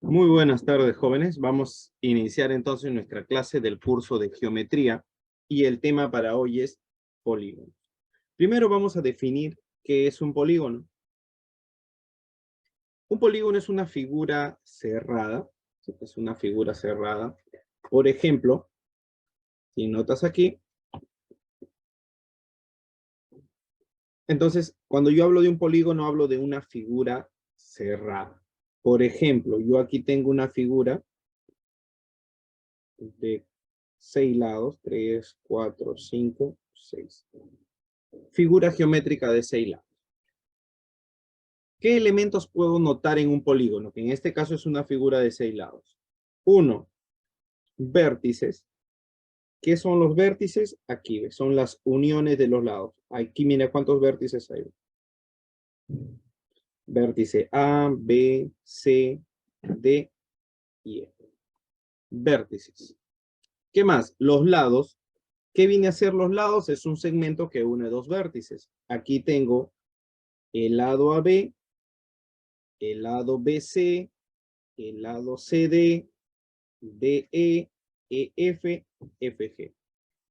Muy buenas tardes, jóvenes. Vamos a iniciar entonces nuestra clase del curso de geometría y el tema para hoy es polígonos. Primero vamos a definir qué es un polígono. Un polígono es una figura cerrada, ¿sí? Es una figura cerrada. Por ejemplo, si notas aquí, entonces cuando yo hablo de un polígono hablo de una figura cerrada. Por ejemplo, yo aquí tengo una figura de 6 lados, 3, 4, 5, 6. Figura geométrica de 6 lados. ¿Qué elementos puedo notar en un polígono? Que en este caso es una figura de 6 lados. 1. Vértices. ¿Qué son los vértices? Aquí son las uniones de los lados. Aquí mira cuántos vértices hay. Vértice A, B, C, D y E. Vértices. ¿Qué más? Los lados. ¿Qué viene a ser los lados? Es un segmento que une dos vértices. Aquí tengo el lado AB, el lado BC, el lado CD, DE, EF, FG.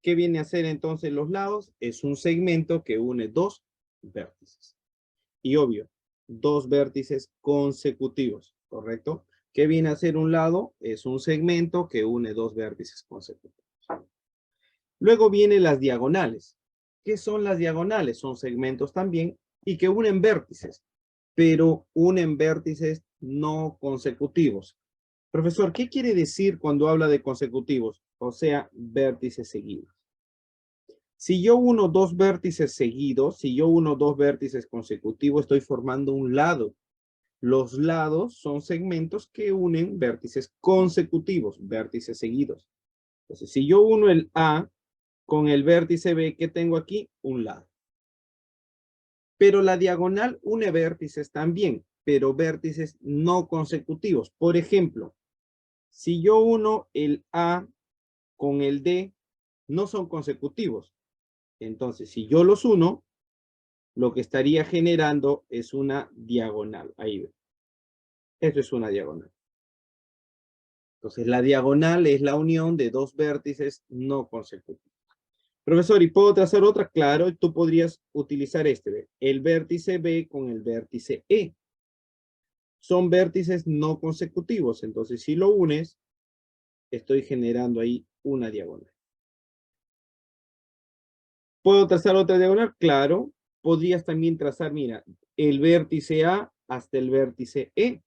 ¿Qué viene a ser entonces los lados? Es un segmento que une dos vértices. Y obvio, dos vértices consecutivos, ¿correcto? ¿Qué viene a ser un lado? Es un segmento que une dos vértices consecutivos. Luego vienen las diagonales. ¿Qué son las diagonales? Son segmentos también y que unen vértices, pero unen vértices no consecutivos. Profesor, ¿qué quiere decir cuando habla de consecutivos? O sea, vértices seguidos. Si yo uno dos vértices seguidos, si yo uno dos vértices consecutivos, estoy formando un lado. Los lados son segmentos que unen vértices consecutivos, vértices seguidos. Entonces, si yo uno el A con el vértice B, ¿qué tengo aquí? Un lado. Pero la diagonal une vértices también, pero vértices no consecutivos. Por ejemplo, si yo uno el A con el D, no son consecutivos. Entonces, si yo los uno, lo que estaría generando es una diagonal. Ahí ve. Esto es una diagonal. Entonces, la diagonal es la unión de dos vértices no consecutivos. Profesor, ¿y puedo trazar otra? Claro, tú podrías utilizar este, ¿ve? El vértice B con el vértice E. Son vértices no consecutivos. Entonces, si lo unes, estoy generando ahí una diagonal. ¿Puedo trazar otra diagonal? Claro. Podrías también trazar, mira, el vértice A hasta el vértice E.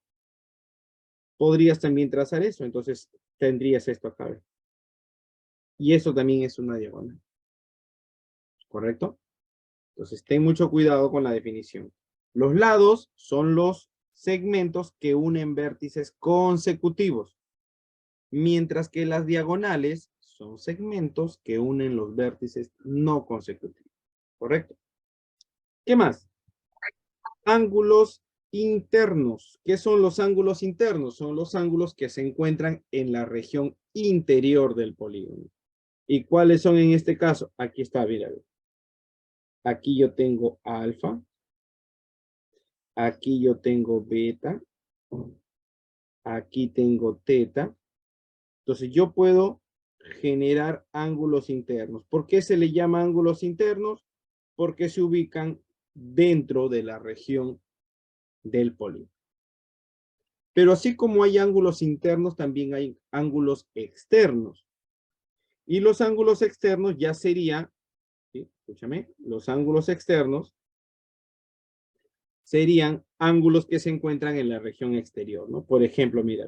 Podrías también trazar eso. Entonces, tendrías esto acá. Y eso también es una diagonal. ¿Correcto? Entonces, ten mucho cuidado con la definición. Los lados son los segmentos que unen vértices consecutivos, mientras que las diagonales son segmentos que unen los vértices no consecutivos. ¿Correcto? ¿Qué más? Ángulos internos. ¿Qué son los ángulos internos? Son los ángulos que se encuentran en la región interior del polígono. ¿Y cuáles son en este caso? Aquí está, mira. Aquí yo tengo alfa. Aquí yo tengo beta. Aquí tengo teta. Entonces yo puedo generar ángulos internos. ¿Por qué se le llama ángulos internos? Porque se ubican dentro de la región del polígono. Pero así como hay ángulos internos, también hay ángulos externos. Y los ángulos externos ya serían, ¿sí? Escúchame, los ángulos externos serían ángulos que se encuentran en la región exterior, ¿no? Por ejemplo, mira,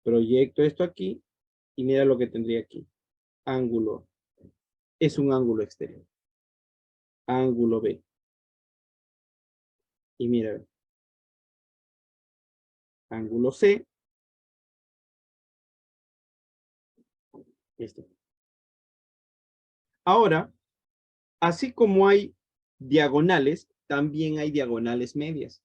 proyecto esto aquí y mira lo que tendría aquí. Ángulo, es un ángulo exterior. Ángulo B. Y mira, ángulo C. Este. Ahora, así como hay diagonales, también hay diagonales medias.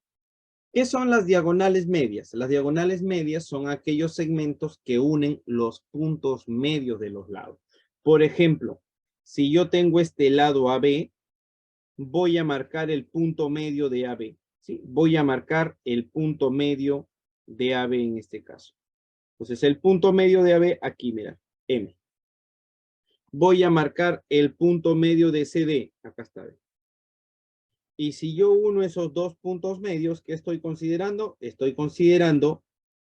¿Qué son las diagonales medias? Las diagonales medias son aquellos segmentos que unen los puntos medios de los lados. Por ejemplo, si yo tengo este lado AB, voy a marcar el punto medio de AB. ¿Sí? Voy a marcar el punto medio de AB en este caso. Entonces el punto medio de AB aquí, mira, M. Voy a marcar el punto medio de CD, acá está. Y si yo uno esos dos puntos medios, ¿qué estoy considerando? Estoy considerando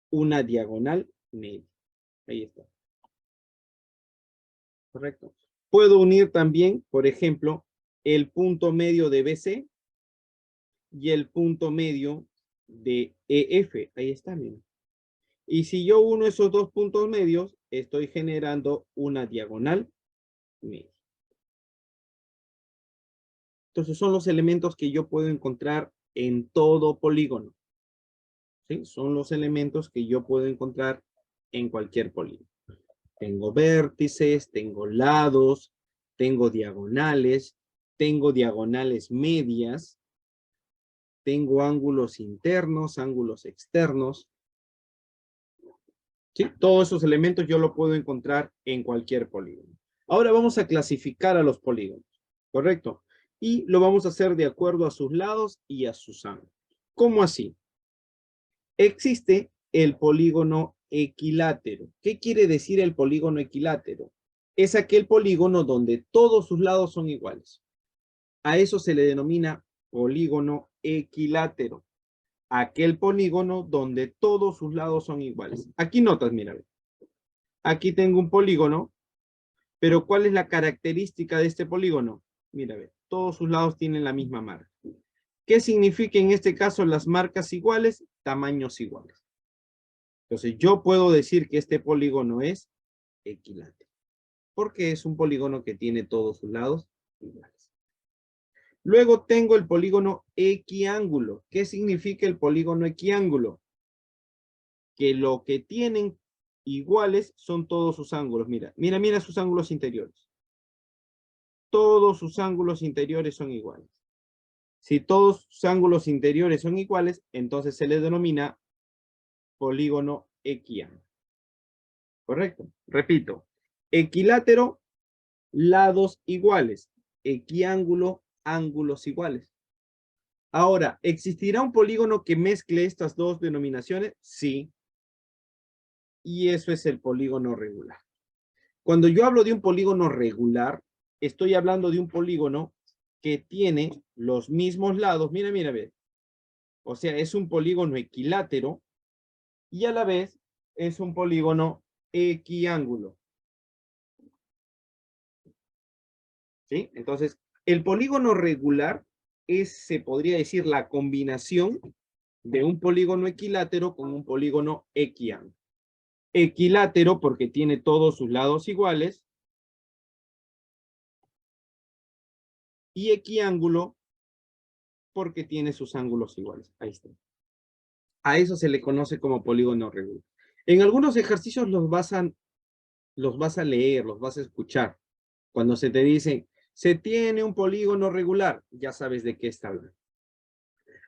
una diagonal media. Ahí está. Correcto. Puedo unir también, por ejemplo, el punto medio de BC y el punto medio de EF. Ahí está, miren. Y si yo uno esos dos puntos medios, estoy generando una diagonal media. Entonces son los elementos que yo puedo encontrar en todo polígono. ¿Sí? Son los elementos que yo puedo encontrar en cualquier polígono. Tengo vértices, tengo lados, tengo diagonales medias, tengo ángulos internos, ángulos externos. ¿Sí? Todos esos elementos yo los puedo encontrar en cualquier polígono. Ahora vamos a clasificar a los polígonos, ¿correcto? Y lo vamos a hacer de acuerdo a sus lados y a sus ángulos. ¿Cómo así? Existe el polígono equilátero. ¿Qué quiere decir el polígono equilátero? Es aquel polígono donde todos sus lados son iguales. A eso se le denomina polígono equilátero. Aquel polígono donde todos sus lados son iguales. Aquí notas, mira. Aquí tengo un polígono, pero ¿cuál es la característica de este polígono? Mira, todos sus lados tienen la misma marca. ¿Qué significa en este caso las marcas iguales? Tamaños iguales. Entonces yo puedo decir que este polígono es equilátero, porque es un polígono que tiene todos sus lados iguales. Luego tengo el polígono equiángulo. ¿Qué significa el polígono equiángulo? Que lo que tienen iguales son todos sus ángulos. Mira, mira, mira sus ángulos interiores. Todos sus ángulos interiores son iguales. Si todos sus ángulos interiores son iguales, entonces se le denomina polígono equiángulo. ¿Correcto? Repito. Equilátero, lados iguales. Equiángulo, ángulos iguales. Ahora, ¿existirá un polígono que mezcle estas dos denominaciones? Sí. Y eso es el polígono regular. Cuando yo hablo de un polígono regular, estoy hablando de un polígono que tiene los mismos lados. Mira, mira, ve. O sea, es un polígono equilátero y a la vez es un polígono equiángulo. ¿Sí? Entonces, el polígono regular es, se podría decir, la combinación de un polígono equilátero con un polígono equiángulo. Equilátero porque tiene todos sus lados iguales y equiángulo porque tiene sus ángulos iguales. Ahí está. A eso se le conoce como polígono regular. En algunos ejercicios los vas a leer, los vas a escuchar. Cuando se te dice, se tiene un polígono regular, ya sabes de qué está hablando.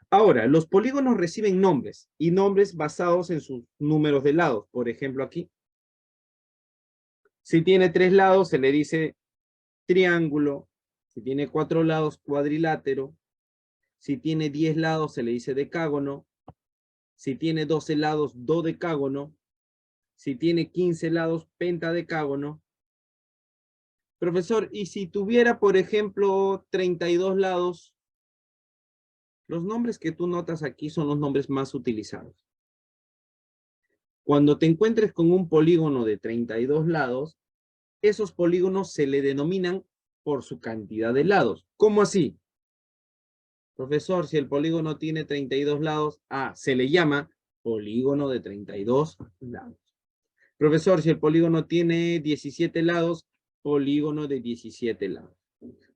Ahora, los polígonos reciben nombres y nombres basados en sus números de lados. Por ejemplo, aquí. Si tiene 3 lados, se le dice triángulo. Si tiene 4 lados, cuadrilátero. Si tiene 10 lados, se le dice decágono. Si tiene 12 lados, dodecágono. Si tiene 15 lados, pentadecágono. Profesor, ¿y si tuviera, por ejemplo, 32 lados? Los nombres que tú notas aquí son los nombres más utilizados. Cuando te encuentres con un polígono de 32 lados, esos polígonos se le denominan por su cantidad de lados. ¿Cómo así? Profesor, si el polígono tiene 32 lados, se le llama polígono de 32 lados. Profesor, si el polígono tiene 17 lados, polígono de 17 lados.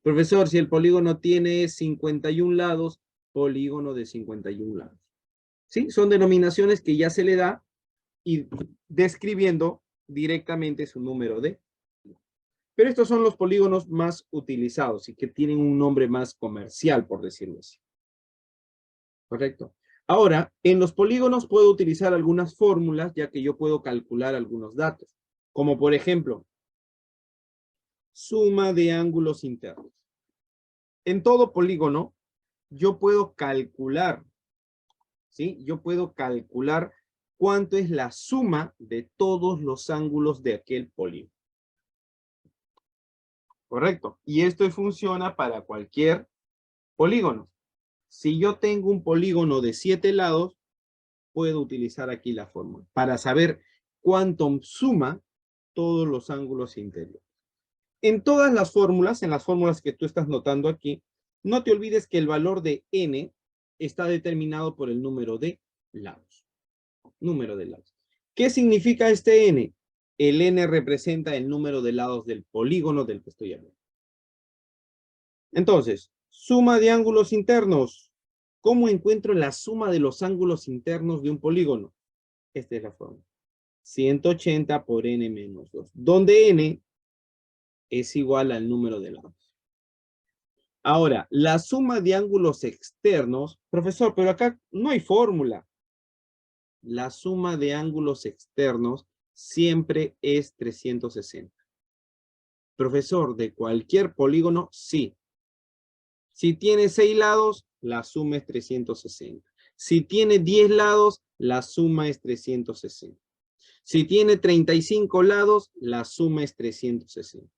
Profesor, si el polígono tiene 51 lados, polígono de 51 lados. ¿Sí? Son denominaciones que ya se le da y describiendo directamente su número de. Pero estos son los polígonos más utilizados y que tienen un nombre más comercial, por decirlo así. ¿Correcto? Ahora, en los polígonos puedo utilizar algunas fórmulas, ya que yo puedo calcular algunos datos. Como por ejemplo, suma de ángulos internos. En todo polígono, yo puedo calcular, ¿sí? Yo puedo calcular cuánto es la suma de todos los ángulos de aquel polígono. Correcto. Y esto funciona para cualquier polígono. Si yo tengo un polígono de 7 lados, puedo utilizar aquí la fórmula para saber cuánto suma todos los ángulos interiores. En todas las fórmulas, en las fórmulas que tú estás notando aquí, no te olvides que el valor de n está determinado por el número de lados. Número de lados. ¿Qué significa este n? El n representa el número de lados del polígono del que estoy hablando. Entonces, suma de ángulos internos. ¿Cómo encuentro la suma de los ángulos internos de un polígono? Esta es la fórmula. 180 por n menos 2, donde n es igual al número de lados. Ahora, la suma de ángulos externos, profesor, pero acá no hay fórmula. La suma de ángulos externos siempre es 360. Profesor, ¿de cualquier polígono? Sí. Si tiene 6 lados, la suma es 360. Si tiene 10 lados, la suma es 360. Si tiene 35 lados, la suma es 360.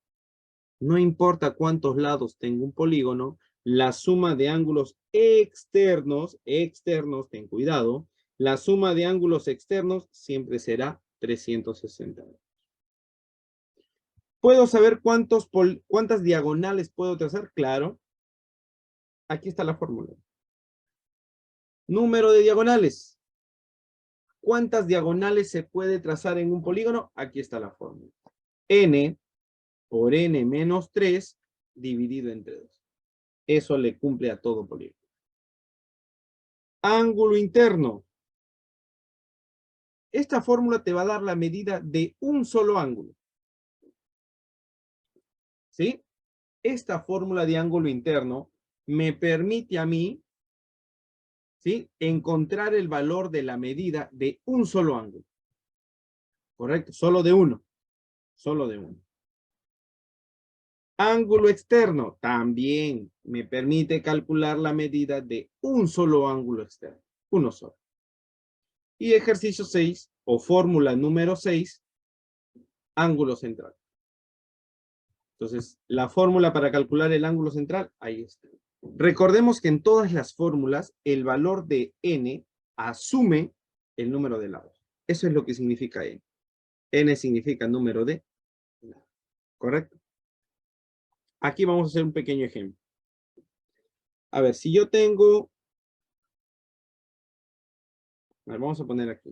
No importa cuántos lados tenga un polígono, la suma de ángulos externos, ten cuidado, la suma de ángulos externos siempre será 360. ¿Puedo saber cuántas diagonales puedo trazar? Claro. Aquí está la fórmula. Número de diagonales. ¿Cuántas diagonales se puede trazar en un polígono? Aquí está la fórmula. N por n menos 3 dividido entre 2. Eso le cumple a todo polígono. Ángulo interno. Esta fórmula te va a dar la medida de un solo ángulo. ¿Sí? Esta fórmula de ángulo interno me permite a mí, ¿sí?, encontrar el valor de la medida de un solo ángulo. ¿Correcto? Solo de uno. Solo de uno. Ángulo externo también me permite calcular la medida de un solo ángulo externo. Uno solo. Y ejercicio 6, o fórmula número 6, ángulo central. Entonces, la fórmula para calcular el ángulo central, ahí está. Recordemos que en todas las fórmulas, el valor de n asume el número de lados. Eso es lo que significa n. N significa número de lados. ¿Correcto? Aquí vamos a hacer un pequeño ejemplo. A ver, si yo tengo... A ver, vamos a poner aquí.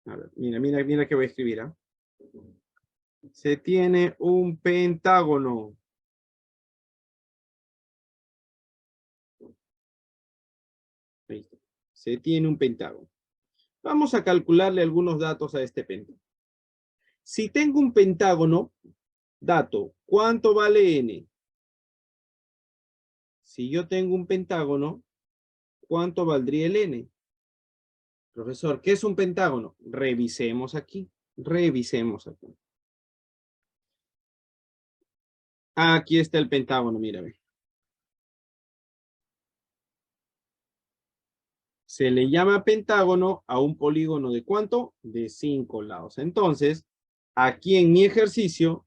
A ver, mira que voy a escribir. ¿Ah? Se tiene un pentágono. Ahí está. Se tiene un pentágono. Vamos a calcularle algunos datos a este pentágono. Si tengo un pentágono, dato, ¿cuánto vale n? Si yo tengo un pentágono, ¿cuánto valdría el n? Profesor, ¿qué es un pentágono? Revisemos aquí. Revisemos aquí. Aquí está el pentágono, mírame. Se le llama pentágono a un polígono de ¿cuánto? De 5 lados. Entonces, aquí en mi ejercicio,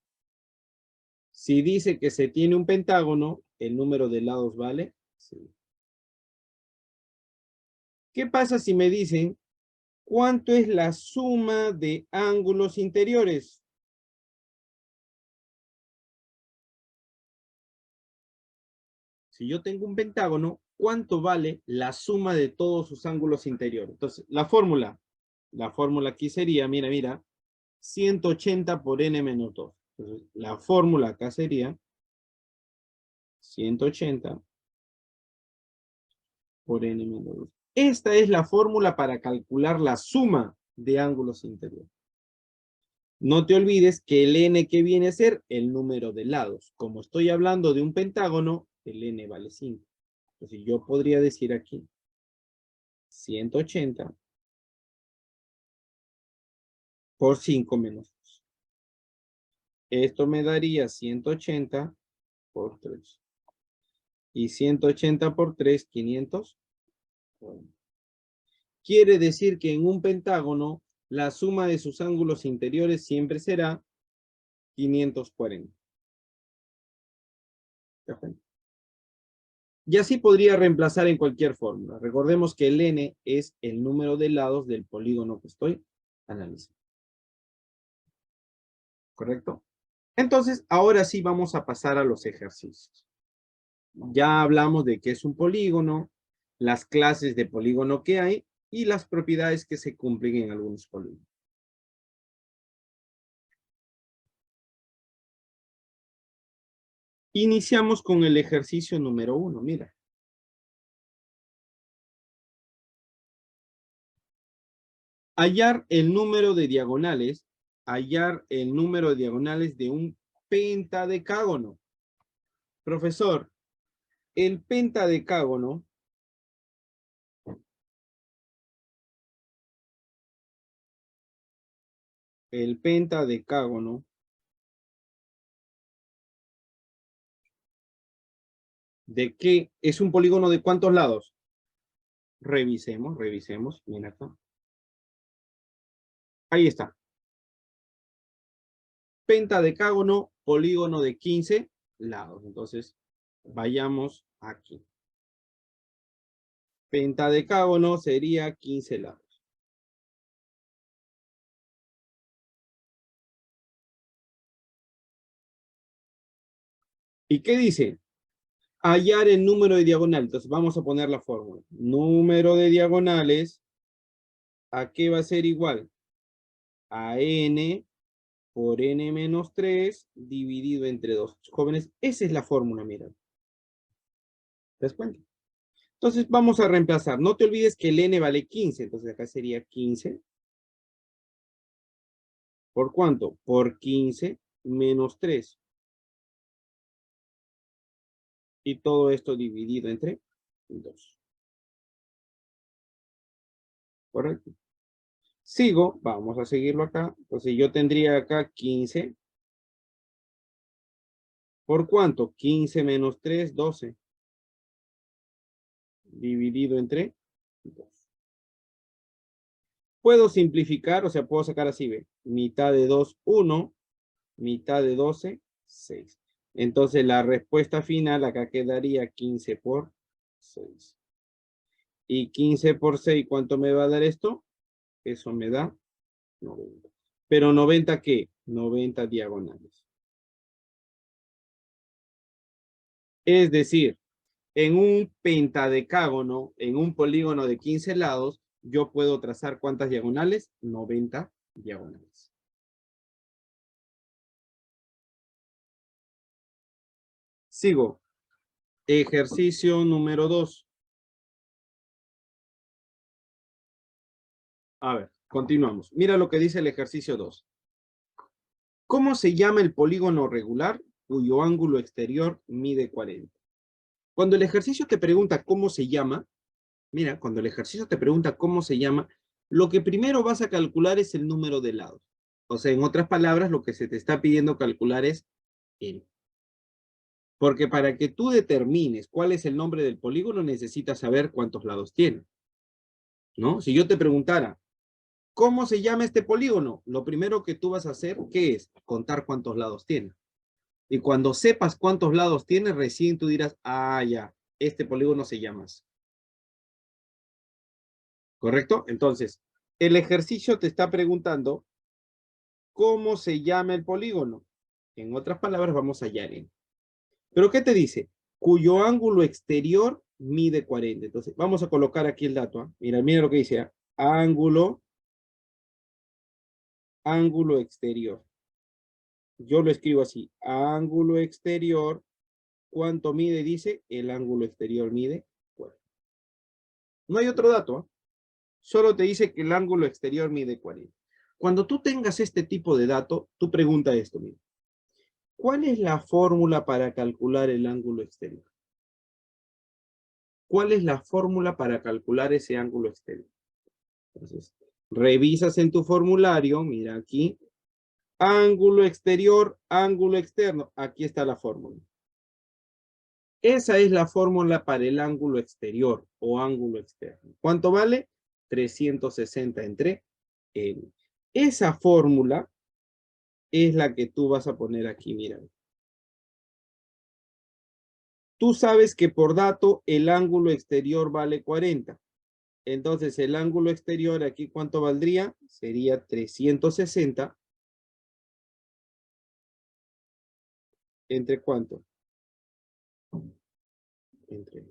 si dice que se tiene un pentágono, el número de lados vale 5. ¿Qué pasa si me dicen cuánto es la suma de ángulos interiores? Si yo tengo un pentágono, ¿cuánto vale la suma de todos sus ángulos interiores? Entonces, la fórmula aquí sería, mira, 180 por n menos 2. Entonces, la fórmula acá sería 180 por n menos 2. Esta es la fórmula para calcular la suma de ángulos interiores. No te olvides que el n que viene a ser el número de lados. Como estoy hablando de un pentágono, el n vale 5. Entonces yo podría decir aquí 180 por 5 menos 2. Esto me daría 180 por 3. Y 180 por 3, 500. Quiere decir que en un pentágono la suma de sus ángulos interiores siempre será 540. Y así podría reemplazar en cualquier fórmula. Recordemos que el n es el número de lados del polígono que estoy analizando. ¿Correcto? Entonces, ahora sí vamos a pasar a los ejercicios. Ya hablamos de qué es un polígono, las clases de polígono que hay y las propiedades que se cumplen en algunos polígonos. Iniciamos con el ejercicio número 1. Mira. Hallar el número de diagonales. Hallar el número de diagonales de un pentadecágono. Profesor, el pentadecágono ¿de qué? ¿Es un polígono de cuántos lados? Revisemos. Mira acá. Ahí está. Pentadecágono, polígono de 15 lados. Entonces, vayamos aquí. Pentadecágono sería 15 lados. ¿Y qué dice? Hallar el número de diagonales. Entonces, vamos a poner la fórmula. Número de diagonales, ¿a qué va a ser igual? A n por n menos 3 dividido entre 2. Jóvenes, esa es la fórmula, mira. ¿Te das cuenta? Entonces vamos a reemplazar. No te olvides que el n vale 15. Entonces acá sería 15. ¿Por cuánto? Por 15 menos 3. Y todo esto dividido entre 2. ¿Correcto? Sigo. Vamos a seguirlo acá. Entonces yo tendría acá 15. ¿Por cuánto? 15 menos 3, 12. Dividido entre 2. Puedo simplificar, o sea, puedo sacar así, ¿ve? Mitad de 2, 1. Mitad de 12, 6. Entonces la respuesta final acá quedaría 15 por 6. Y 15 por 6, ¿cuánto me va a dar esto? Eso me da 90. ¿Pero 90 qué? 90 diagonales. Es decir, en un pentadecágono, en un polígono de 15 lados, yo puedo trazar ¿cuántas diagonales? 90 diagonales. Sigo. Ejercicio número 2. A ver, continuamos. Mira lo que dice el ejercicio 2. ¿Cómo se llama el polígono regular cuyo ángulo exterior mide 40? Cuando el ejercicio te pregunta cómo se llama, mira, cuando el ejercicio te pregunta cómo se llama, lo que primero vas a calcular es el número de lados. O sea, en otras palabras, lo que se te está pidiendo calcular es el. Porque para que tú determines cuál es el nombre del polígono, necesitas saber cuántos lados tiene. ¿No? Si yo te preguntara, ¿cómo se llama este polígono? Lo primero que tú vas a hacer, ¿qué es? Contar cuántos lados tiene. Y cuando sepas cuántos lados tiene, recién tú dirás, ah, ya, este polígono se llama así. ¿Correcto? Entonces, el ejercicio te está preguntando cómo se llama el polígono. En otras palabras, vamos a hallar en. ¿Pero qué te dice? Cuyo ángulo exterior mide 40. Entonces, vamos a colocar aquí el dato. ¿Eh? Mira lo que dice. ¿Eh? Ángulo exterior. Yo lo escribo así. Ángulo exterior. ¿Cuánto mide? Dice, el ángulo exterior mide 40. No hay otro dato. ¿Eh? Solo te dice que el ángulo exterior mide 40. Cuando tú tengas este tipo de dato, tú pregunta esto, mira. ¿Cuál es la fórmula para calcular el ángulo exterior? ¿Cuál es la fórmula para calcular ese ángulo exterior? Entonces, revisas en tu formulario, mira aquí, ángulo exterior, ángulo externo. Aquí está la fórmula. Esa es la fórmula para el ángulo exterior o ángulo externo. ¿Cuánto vale? 360 entre N. Esa fórmula es la que tú vas a poner aquí, mira. Tú sabes que por dato el ángulo exterior vale 40. Entonces el ángulo exterior aquí, ¿cuánto valdría? Sería 360. ¿Entre cuánto? Entre. O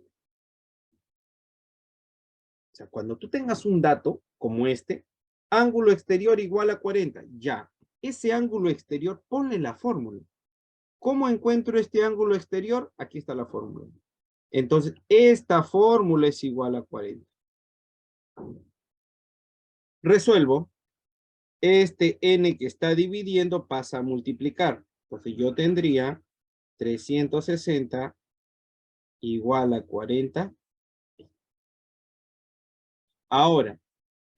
sea, cuando tú tengas un dato como este, ángulo exterior igual a 40, ya. Ese ángulo exterior, ponle la fórmula. ¿Cómo encuentro este ángulo exterior? Aquí está la fórmula. Entonces, esta fórmula es igual a 40. Resuelvo. Este n que está dividiendo pasa a multiplicar. Entonces, yo tendría 360 igual a 40. Ahora,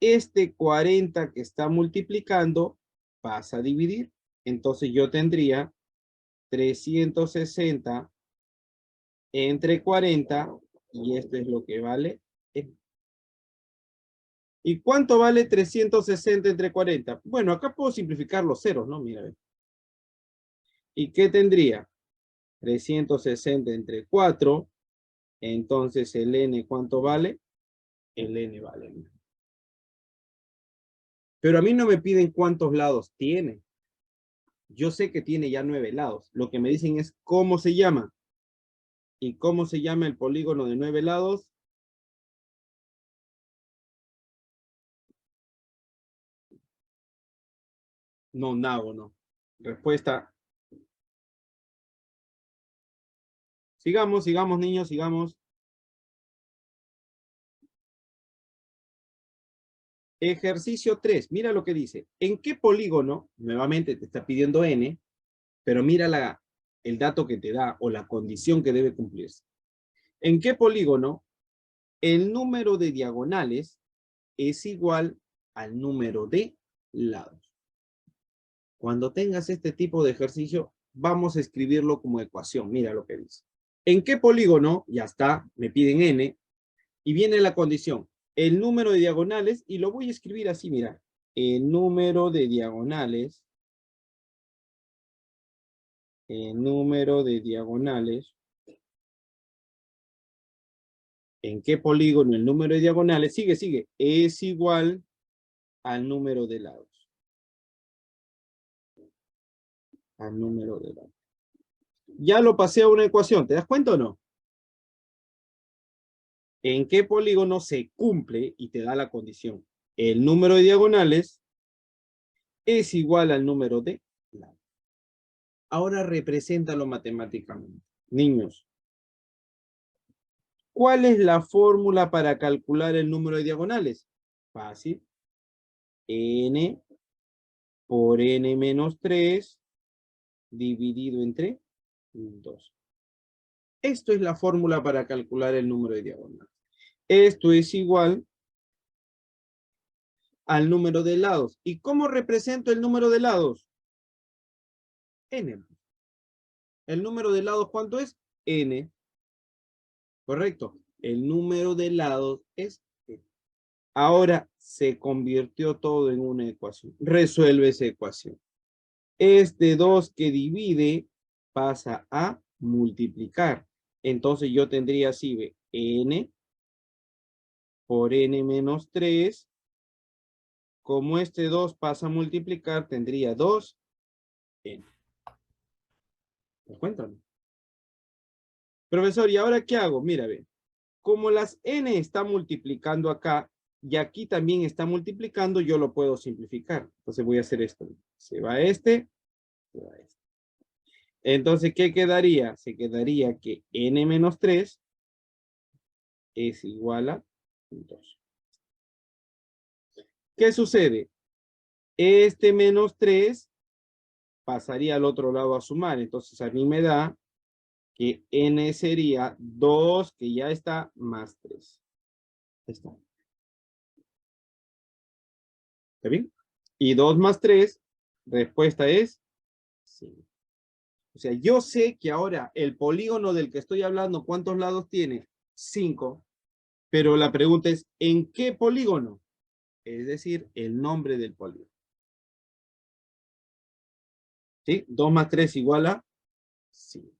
este 40 que está multiplicando pasa a dividir. Entonces, yo tendría 360 entre 40 y esto es lo que vale. ¿Y cuánto vale 360 entre 40? Bueno, acá puedo simplificar los ceros, ¿no? Mira. ¿Y qué tendría? 360 entre 4. Entonces el n, ¿cuánto vale? El n vale. Pero a mí no me piden cuántos lados tiene. Yo sé que tiene ya 9 lados. Lo que me dicen es cómo se llama. ¿Y cómo se llama el polígono de 9 lados? No, nabo, no. Respuesta. Sigamos, sigamos, niños, sigamos. Ejercicio 3. Mira lo que dice. ¿En qué polígono? Nuevamente te está pidiendo n, pero mira el dato que te da o la condición que debe cumplirse. ¿En qué polígono el número de diagonales es igual al número de lados? Cuando tengas este tipo de ejercicio, vamos a escribirlo como ecuación. Mira lo que dice. ¿En qué polígono? Ya está, me piden n, y viene la condición. El número de diagonales, y lo voy a escribir así, mira. El número de diagonales, ¿en qué polígono el número de diagonales? Sigue, es igual al número de lados. Al número de lados. Ya lo pasé a una ecuación, ¿te das cuenta o no? ¿En qué polígono se cumple y te da la condición? El número de diagonales es igual al número de lados. Ahora represéntalo matemáticamente. Niños, ¿cuál es la fórmula para calcular el número de diagonales? Fácil. N por n menos 3 dividido entre 2. Esto es la fórmula para calcular el número de diagonales. Esto es igual al número de lados. ¿Y cómo represento el número de lados? N. ¿El número de lados cuánto es? N. Correcto. El número de lados es N. Ahora se convirtió todo en una ecuación. Resuelve esa ecuación. Este 2 que divide pasa a multiplicar. Entonces yo tendría así, ve, n por n menos 3. Como este 2 pasa a multiplicar, tendría 2n. ¿Me cuentan? Profesor, ¿y ahora qué hago? Mira, ve. Como las n está multiplicando acá y aquí también está multiplicando, yo lo puedo simplificar. Entonces voy a hacer esto. Se va este, se va este. Entonces, ¿qué quedaría? Se quedaría que n menos 3 es igual a 2. ¿Qué sucede? Este menos 3 pasaría al otro lado a sumar. Entonces, a mí me da que n sería 2, que ya está, más 3. Está. ¿Está bien? Y 2 más 3, respuesta es 5. O sea, yo sé que ahora el polígono del que estoy hablando, ¿cuántos lados tiene? 5. Pero la pregunta es, ¿en qué polígono? Es decir, el nombre del polígono. ¿Sí? 2 más 3 igual a 5.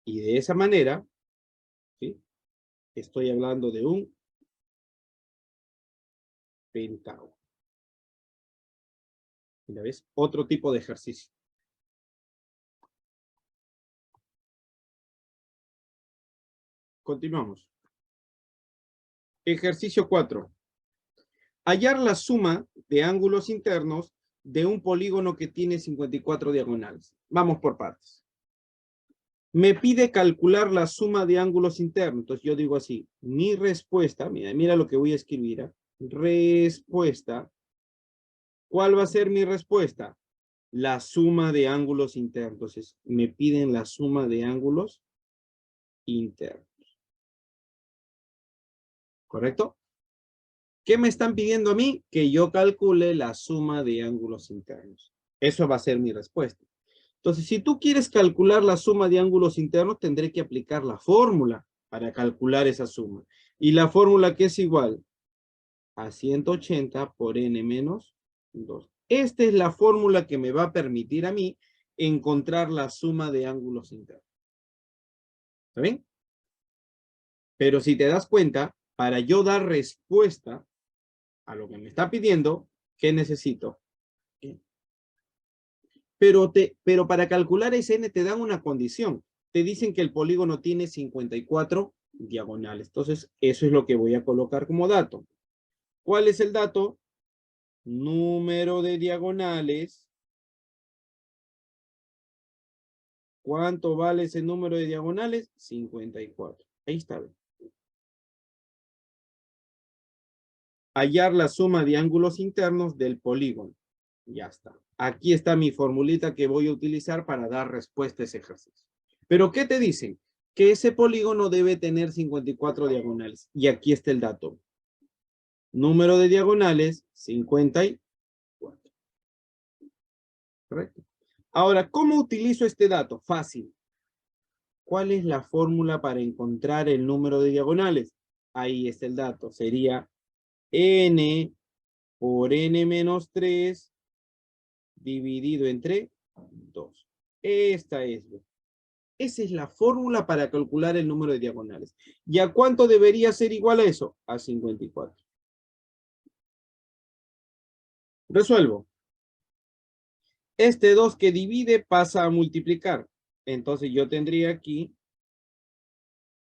Y de esa manera, ¿sí? Estoy hablando de un pentágono. Mira, ¿ves? Otro tipo de ejercicio. Continuamos. Ejercicio 4. Hallar la suma de ángulos internos de un polígono que tiene 54 diagonales. Vamos por partes. Me pide calcular la suma de ángulos internos. Entonces yo digo así, mi respuesta, mira lo que voy a escribir. Respuesta. ¿Cuál va a ser mi respuesta? La suma de ángulos internos. Entonces me piden la suma de ángulos internos. ¿Correcto? ¿Qué me están pidiendo a mí? Que yo calcule la suma de ángulos internos. Eso va a ser mi respuesta. Entonces, si tú quieres calcular la suma de ángulos internos, tendré que aplicar la fórmula para calcular esa suma. Y la fórmula que es igual a 180 por n menos 2. Esta es la fórmula que me va a permitir a mí encontrar la suma de ángulos internos. ¿Está bien? Pero si te das cuenta, para yo dar respuesta a lo que me está pidiendo, ¿qué necesito? Pero para calcular ese n te dan una condición. Te dicen que el polígono tiene 54 diagonales. Entonces, eso es lo que voy a colocar como dato. ¿Cuál es el dato? Número de diagonales. ¿Cuánto vale ese número de diagonales? 54. Ahí está. Hallar la suma de ángulos internos del polígono. Ya está. Aquí está mi formulita que voy a utilizar para dar respuesta a ese ejercicio. ¿Pero qué te dicen? Que ese polígono debe tener 54 diagonales. Y aquí está el dato. Número de diagonales, 54. ¿Correcto? Ahora, ¿cómo utilizo este dato? Fácil. ¿Cuál es la fórmula para encontrar el número de diagonales? Ahí está el dato. Sería n por n menos 3 dividido entre 2. Esta es. Esa es la fórmula para calcular el número de diagonales. ¿Y a cuánto debería ser igual a eso? A 54. Resuelvo. Este 2 que divide pasa a multiplicar. Entonces yo tendría aquí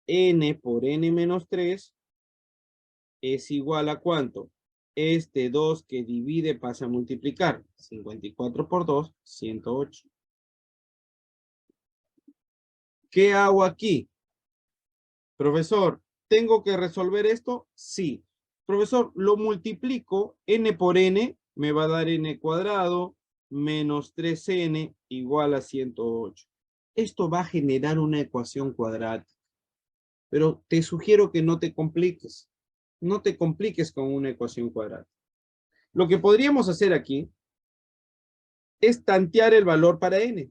n por n menos 3 es igual a ¿cuánto? Este 2 que divide pasa a multiplicar. 54 por 2, 108. ¿Qué hago aquí? Profesor, ¿tengo que resolver esto? Sí. Profesor, lo multiplico, n por n me va a dar n cuadrado menos 3n igual a 108. Esto va a generar una ecuación cuadrática. Pero te sugiero que no te compliques. No te compliques con una ecuación cuadrática. Lo que podríamos hacer aquí es tantear el valor para n.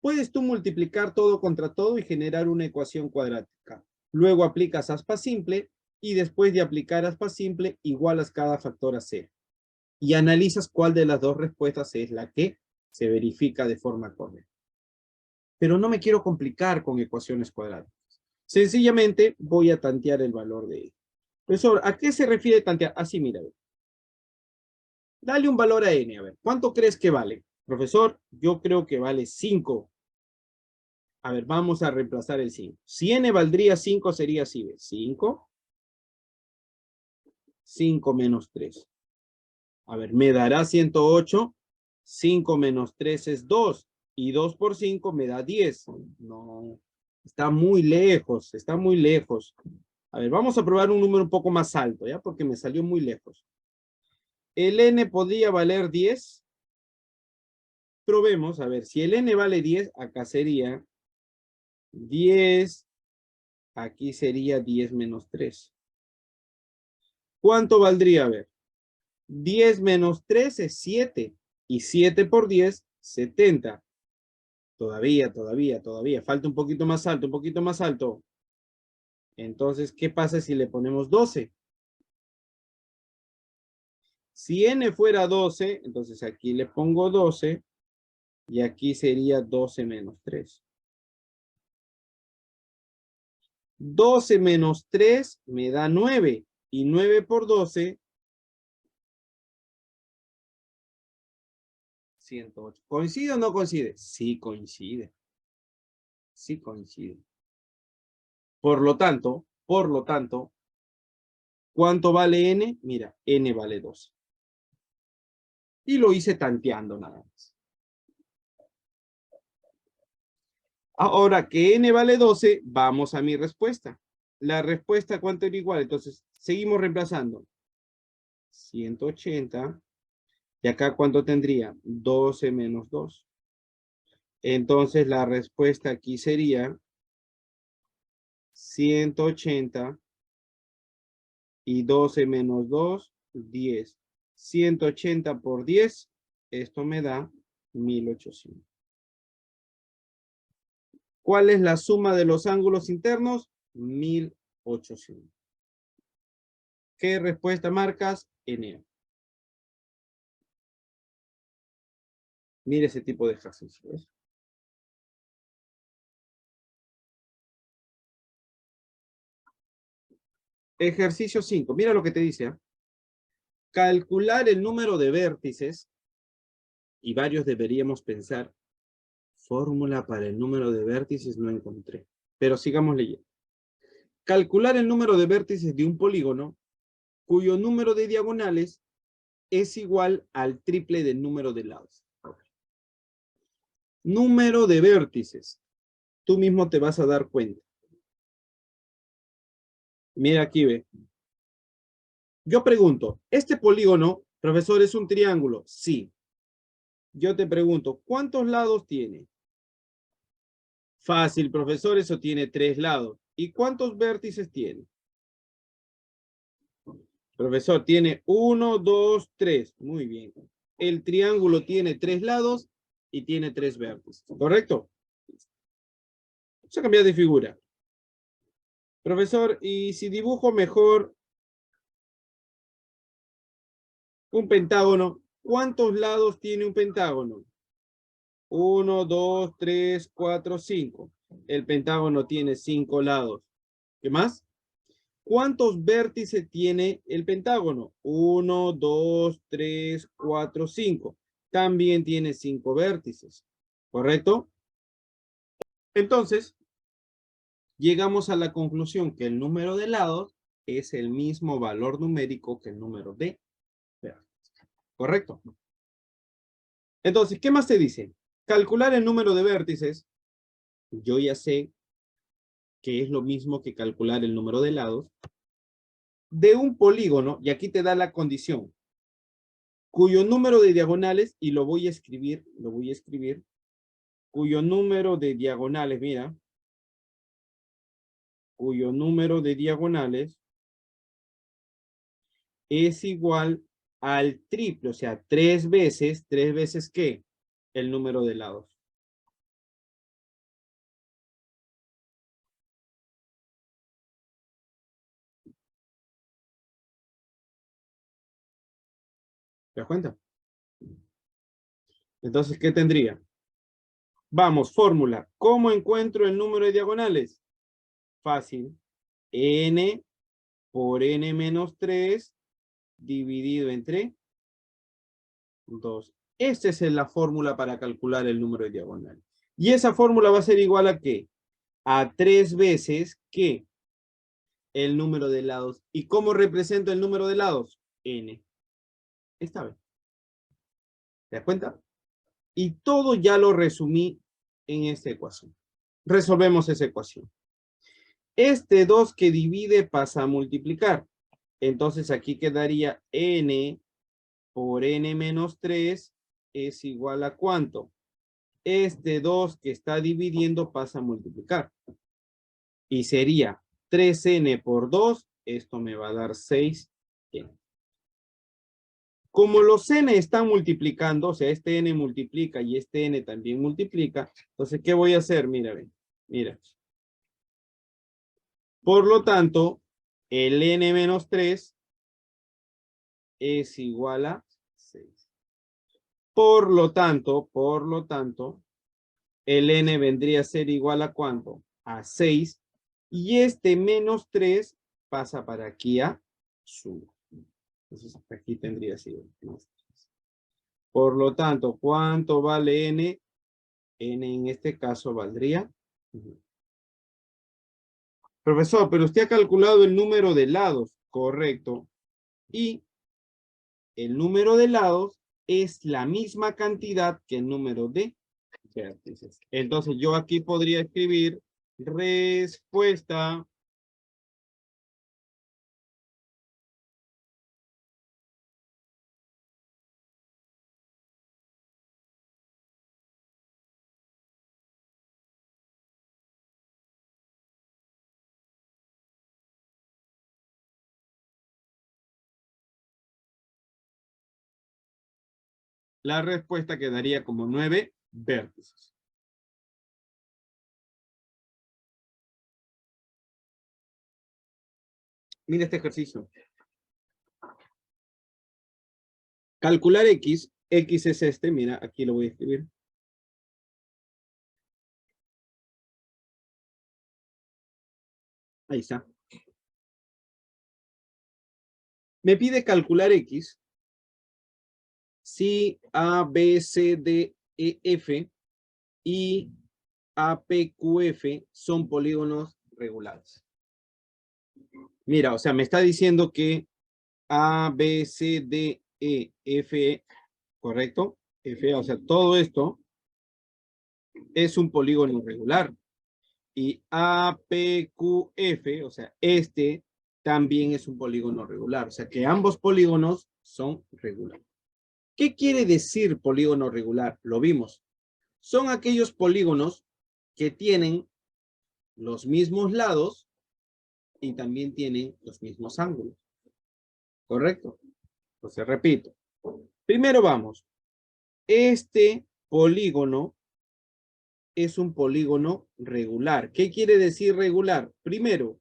Puedes tú multiplicar todo contra todo y generar una ecuación cuadrática. Luego aplicas aspa simple y después de aplicar aspa simple igualas cada factor a cero. Y analizas cuál de las dos respuestas es la que se verifica de forma correcta. Pero no me quiero complicar con ecuaciones cuadráticas. Sencillamente voy a tantear el valor de e. Profesor, ¿a qué se refiere tantear? Así, mira. Dale un valor a n, a ver. ¿Cuánto crees que vale? Profesor, yo creo que vale 5. A ver, vamos a reemplazar el 5. Si n valdría 5, sería así, ¿ves? 5. 5 menos 3. A ver, me dará 108. 5 menos 3 es 2. Y 2 por 5 me da 10. No, está muy lejos, está muy lejos. A ver, vamos a probar un número un poco más alto, ¿ya? Porque me salió muy lejos. ¿El n podría valer 10? Probemos, a ver, si el n vale 10, acá sería 10, aquí sería 10 menos 3. ¿Cuánto valdría? A ver, 10 menos 3 es 7. Y 7 por 10, 70. Todavía. Falta un poquito más alto, un poquito más alto. Entonces, ¿qué pasa si le ponemos 12? Si n fuera 12, entonces aquí le pongo 12 y aquí sería 12 menos 3. 12 menos 3 me da 9 y 9 por 12, 108. ¿Coincide o no coincide? Sí coincide. Sí coincide. Por lo tanto, ¿cuánto vale n? Mira, n vale 12. Y lo hice tanteando nada más. Ahora que n vale 12, vamos a mi respuesta. La respuesta, ¿cuánto era igual? Entonces, seguimos reemplazando. 180. ¿Y acá cuánto tendría? 12 menos 2. Entonces, la respuesta aquí sería 180 y 12 menos 2, 10. 180 por 10, esto me da 1800. ¿Cuál es la suma de los ángulos internos? 1800. ¿Qué respuesta marcas? N. Mire ese tipo de ejercicios. Ejercicio 5. Mira lo que te dice. Calcular el número de vértices. Y varios deberíamos pensar. Fórmula para el número de vértices no encontré. Pero sigamos leyendo. Calcular el número de vértices de un polígono cuyo número de diagonales es igual al triple del número de lados. Número de vértices. Tú mismo te vas a dar cuenta. Mira aquí, ve. Yo pregunto, ¿este polígono, profesor, es un triángulo? Sí. Yo te pregunto, ¿cuántos lados tiene? Fácil, profesor, eso tiene 3 lados. ¿Y cuántos vértices tiene? Profesor, tiene 1, 2, 3. Muy bien. El triángulo tiene 3 lados y tiene 3 vértices. ¿Correcto? Vamos a cambiar de figura. Profesor, ¿y si dibujo mejor un pentágono? ¿Cuántos lados tiene un pentágono? 1, 2, 3, 4, 5. El pentágono tiene 5 lados. ¿Qué más? ¿Cuántos vértices tiene el pentágono? 1, 2, 3, 4, 5. También tiene 5 vértices. ¿Correcto? Entonces, llegamos a la conclusión que el número de lados es el mismo valor numérico que el número de vértices. ¿Correcto? Entonces, ¿qué más te dice? Calcular el número de vértices. Yo ya sé que es lo mismo que calcular el número de lados de un polígono, y aquí te da la condición, cuyo número de diagonales, y lo voy a escribir, cuyo número de diagonales, mira, cuyo número de diagonales es igual al triple, o sea, tres veces ¿qué? El número de lados. ¿Te das cuenta? Entonces, ¿qué tendría? Vamos, fórmula. ¿Cómo encuentro el número de diagonales? Fácil. N por n menos 3 dividido entre 2. Esta es la fórmula para calcular el número de diagonales. Y esa fórmula va a ser igual a ¿qué? A 3 veces ¿qué? El número de lados. ¿Y cómo represento el número de lados? N. Esta vez. ¿Te das cuenta? Y todo ya lo resumí en esta ecuación. Resolvemos esa ecuación. Este 2 que divide pasa a multiplicar. Entonces aquí quedaría n por n menos 3 es igual a ¿cuánto? Este 2 que está dividiendo pasa a multiplicar. Y sería 3n por 2. Esto me va a dar 6n. Como los n están multiplicando, o sea, este n multiplica y este n también multiplica, entonces, ¿qué voy a hacer? Mira, ven, mira. Por lo tanto, el n menos 3 es igual a 6. Por lo tanto, el n vendría a ser igual a ¿cuánto? A 6. Y este menos 3 pasa para aquí a suma. Entonces, aquí tendría sido más 3. Por lo tanto, ¿cuánto vale n? N en este caso valdría. Profesor, pero usted ha calculado el número de lados. Correcto. Y el número de lados es la misma cantidad que el número de vértices. Entonces yo aquí podría escribir respuesta la respuesta quedaría como 9 vértices. Mira este ejercicio. Calcular X. X es este. Mira, aquí lo voy a escribir. Ahí está. Me pide calcular X. Si A, B, C, D, E, F y A, P, Q, F son polígonos regulares. Mira, o sea, me está diciendo que A, B, C, D, E, F, ¿correcto? F, o sea, todo esto es un polígono regular. Y A, P, Q, F, o sea, este también es un polígono regular. O sea, que ambos polígonos son regulares. ¿Qué quiere decir polígono regular? Lo vimos. Son aquellos polígonos que tienen los mismos lados y también tienen los mismos ángulos. ¿Correcto? Entonces, repito. Primero vamos. Este polígono es un polígono regular. ¿Qué quiere decir regular? Primero,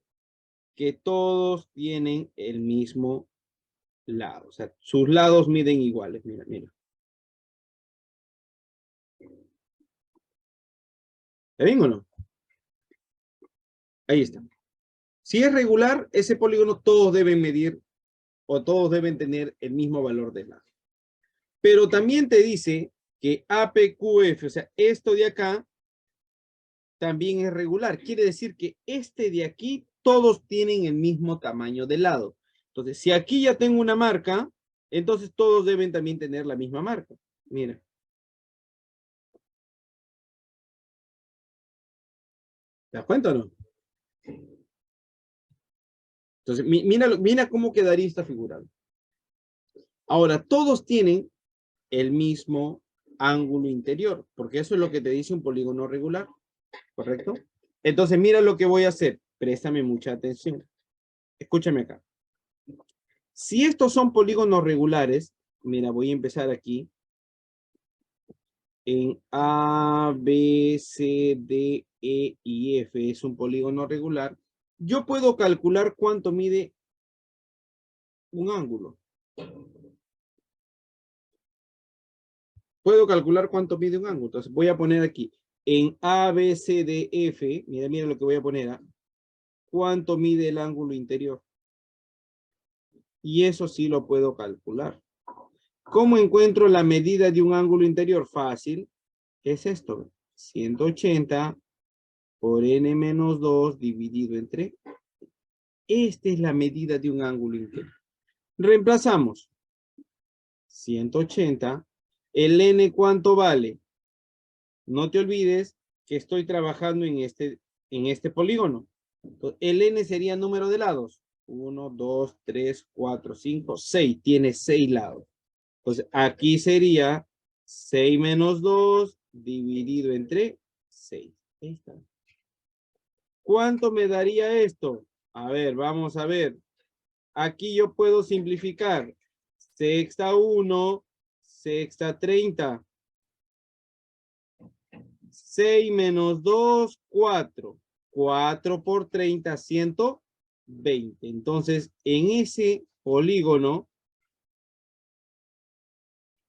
que todos tienen el mismo lado. O sea, sus lados miden iguales. Mira, mira. ¿Está bien o no? Ahí está. Si es regular, ese polígono todos deben medir o todos deben tener el mismo valor de lado. Pero también te dice que APQF, o sea, esto de acá, también es regular. Quiere decir que este de aquí, todos tienen el mismo tamaño de lado. Entonces, si aquí ya tengo una marca, entonces todos deben también tener la misma marca. Mira. ¿Te das cuenta o no? Entonces, mira cómo quedaría esta figura. Ahora, todos tienen el mismo ángulo interior, porque eso es lo que te dice un polígono regular, ¿correcto? Entonces, mira lo que voy a hacer. Préstame mucha atención. Escúchame acá. Si estos son polígonos regulares, mira, voy a empezar aquí. En A, B, C, D, E y F es un polígono regular. Yo puedo calcular cuánto mide un ángulo. Puedo calcular cuánto mide un ángulo. Entonces voy a poner aquí. En A, B, C, D, F, mira lo que voy a poner. ¿Cuánto mide el ángulo interior? Y eso sí lo puedo calcular. ¿Cómo encuentro la medida de un ángulo interior? Fácil. ¿Qué es esto? 180 por n menos 2 dividido entre. Esta es la medida de un ángulo interior. Reemplazamos. 180. ¿El n cuánto vale? No te olvides que estoy trabajando en este polígono. Entonces, el n sería número de lados. 1, 2, 3, 4, 5, 6. Tiene 6 lados. Entonces, aquí sería 6 menos 2 dividido entre 6. Ahí está. ¿Cuánto me daría esto? A ver, vamos a ver. Aquí yo puedo simplificar. sexta 1, sexta 30. 6 menos 2, 4. 4 por 30, 120. Entonces, en ese polígono,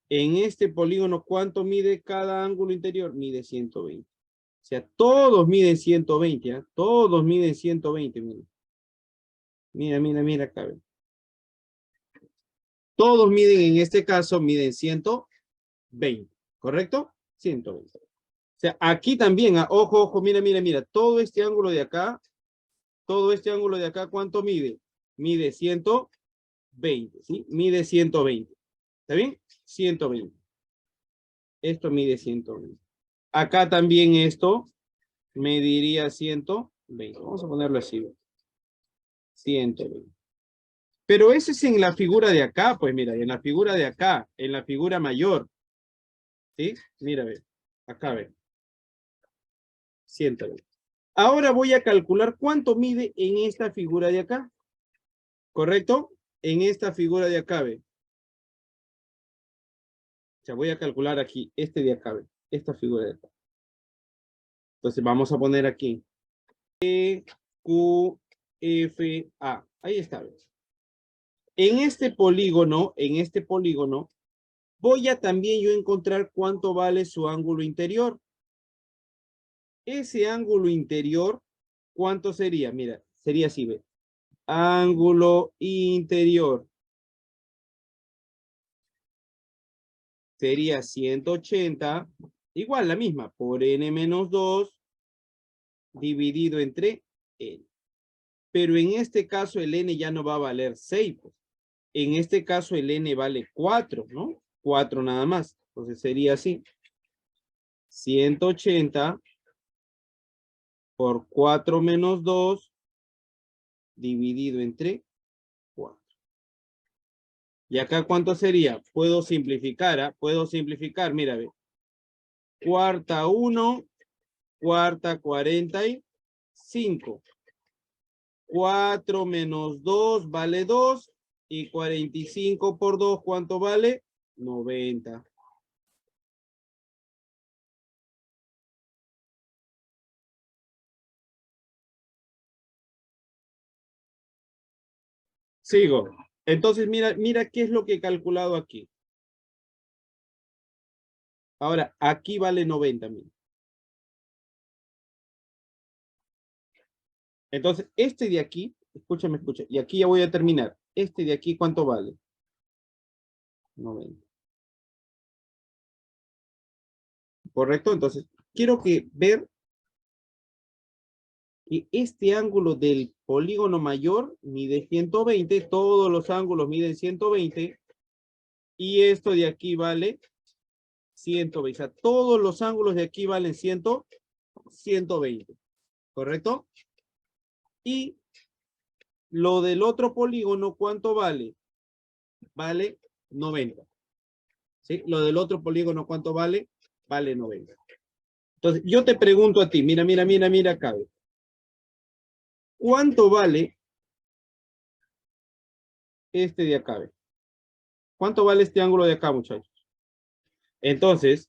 en este polígono, ¿cuánto mide cada ángulo interior? Mide 120. O sea, todos miden 120, ¿eh? Todos miden 120, mira. Mira acá. Ve. Todos miden, en este caso, miden 120, ¿correcto? 120. O sea, aquí también, ojo, mira. Todo este ángulo de acá, ¿cuánto mide? Mide 120, ¿sí? Mide 120. ¿Está bien? 120. Esto mide 120. Acá también esto mediría 120. Vamos a ponerlo así. 120. Pero ese es en la figura de acá, pues mira, en la figura de acá, en la figura mayor. ¿Sí? Mira, ve. Acá ve. 120. Ahora voy a calcular cuánto mide en esta figura de acá. ¿Correcto? En esta figura de acá, ve. O sea, voy a calcular aquí, este de acá, ve. Esta figura de acá. Entonces vamos a poner aquí. E, Q, F, A. Ahí está, ve. En este polígono, voy a también yo encontrar cuánto vale su ángulo interior. Ese ángulo interior, ¿cuánto sería? Mira, sería así, ve. Ángulo interior. Sería 180, igual la misma, por n menos 2 dividido entre n. Pero en este caso el n ya no va a valer 6, pues. En este caso el n vale 4, ¿no? 4 nada más. Entonces sería así. 180 por 4 menos 2 dividido entre 4. ¿Y acá cuánto sería? Puedo simplificar, ¿ah? Puedo simplificar, mira, ve. Cuarta 1, cuarta 45. 4 menos 2 vale 2. Y 45 por 2, ¿cuánto vale? 90. Sigo. Entonces, mira qué es lo que he calculado aquí. Ahora, aquí vale 90 mil. Entonces, este de aquí, escúchame. Y aquí ya voy a terminar. Este de aquí, ¿cuánto vale? 90. ¿Correcto? Entonces, quiero ver que este ángulo del polígono mayor mide 120. Todos los ángulos miden 120. Y esto de aquí vale 120. O sea, todos los ángulos de aquí valen 120. ¿Correcto? Y lo del otro polígono, ¿cuánto vale? Vale 90. ¿Sí? Lo del otro polígono, ¿cuánto vale? Vale 90. Entonces, yo te pregunto a ti, mira acá. ¿Cuánto vale este de acá? ¿Cuánto vale este ángulo de acá, muchachos? Entonces,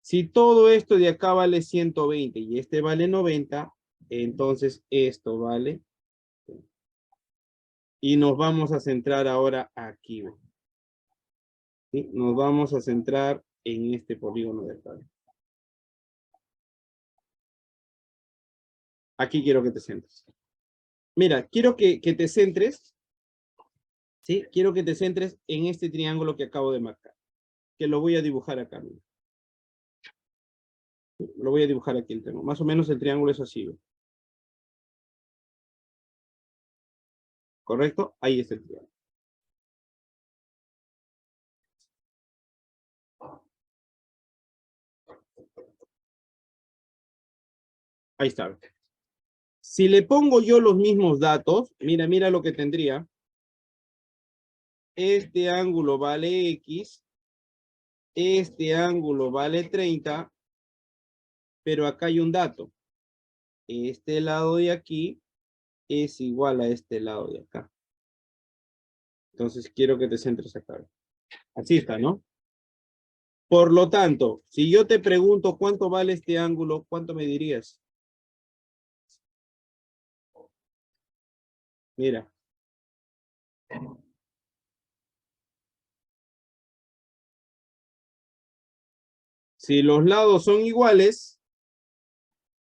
si todo esto de acá vale 120 y este vale 90, entonces esto vale. Y nos vamos a centrar ahora aquí. ¿Sí? Nos vamos a centrar en este polígono de acá. Aquí quiero que te centres. Mira, quiero que te centres, ¿sí? Quiero que te centres en este triángulo que acabo de marcar, que lo voy a dibujar acá. Mira. Lo voy a dibujar aquí el triángulo. Más o menos el triángulo es así, ¿ve? ¿Correcto? Ahí está el triángulo. Ahí está. Si le pongo yo los mismos datos, mira lo que tendría. Este ángulo vale X, este ángulo vale 30, pero acá hay un dato. Este lado de aquí es igual a este lado de acá. Entonces quiero que te centres acá. Así está, ¿no? Por lo tanto, si yo te pregunto cuánto vale este ángulo, ¿cuánto me dirías? Mira. Si los lados son iguales,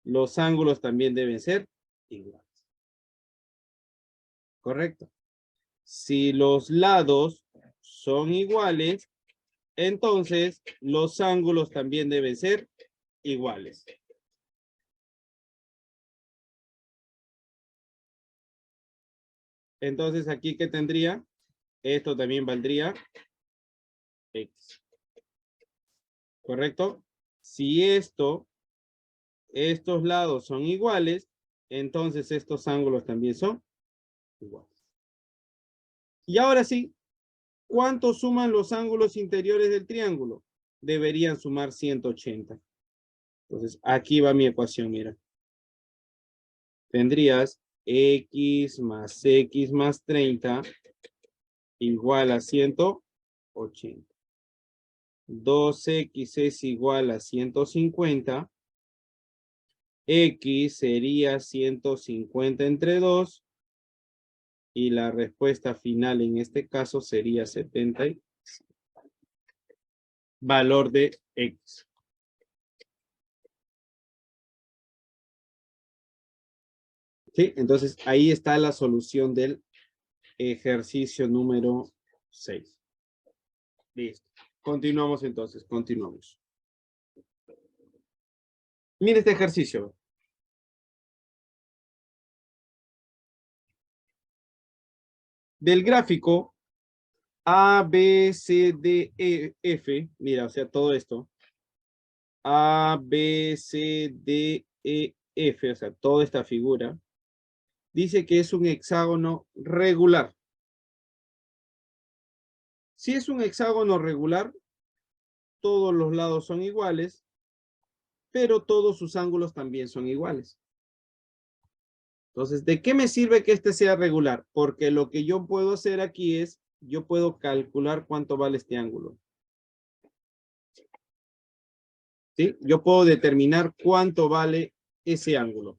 los ángulos también deben ser iguales. ¿Correcto? Si los lados son iguales, entonces los ángulos también deben ser iguales. Entonces, ¿aquí qué tendría? Esto también valdría X. ¿Correcto? Si estos lados son iguales, entonces estos ángulos también son iguales. Y ahora sí, ¿cuánto suman los ángulos interiores del triángulo? Deberían sumar 180. Entonces, aquí va mi ecuación, mira. Tendrías X más 30 igual a 180. 2X es igual a 150. X sería 150 entre 2. Y la respuesta final en este caso sería 70. Valor de X. ¿Sí? Entonces, ahí está la solución del ejercicio número 6. Listo. Continuamos entonces, continuamos. Mire este ejercicio. Del gráfico A, B, C, D, E, F, mira, o sea, todo esto. A, B, C, D, E, F, o sea, toda esta figura. Dice que es un hexágono regular. Si es un hexágono regular, todos los lados son iguales, pero todos sus ángulos también son iguales. Entonces, ¿de qué me sirve que este sea regular? Porque lo que yo puedo hacer aquí es, yo puedo calcular cuánto vale este ángulo. ¿Sí? Yo puedo determinar cuánto vale ese ángulo.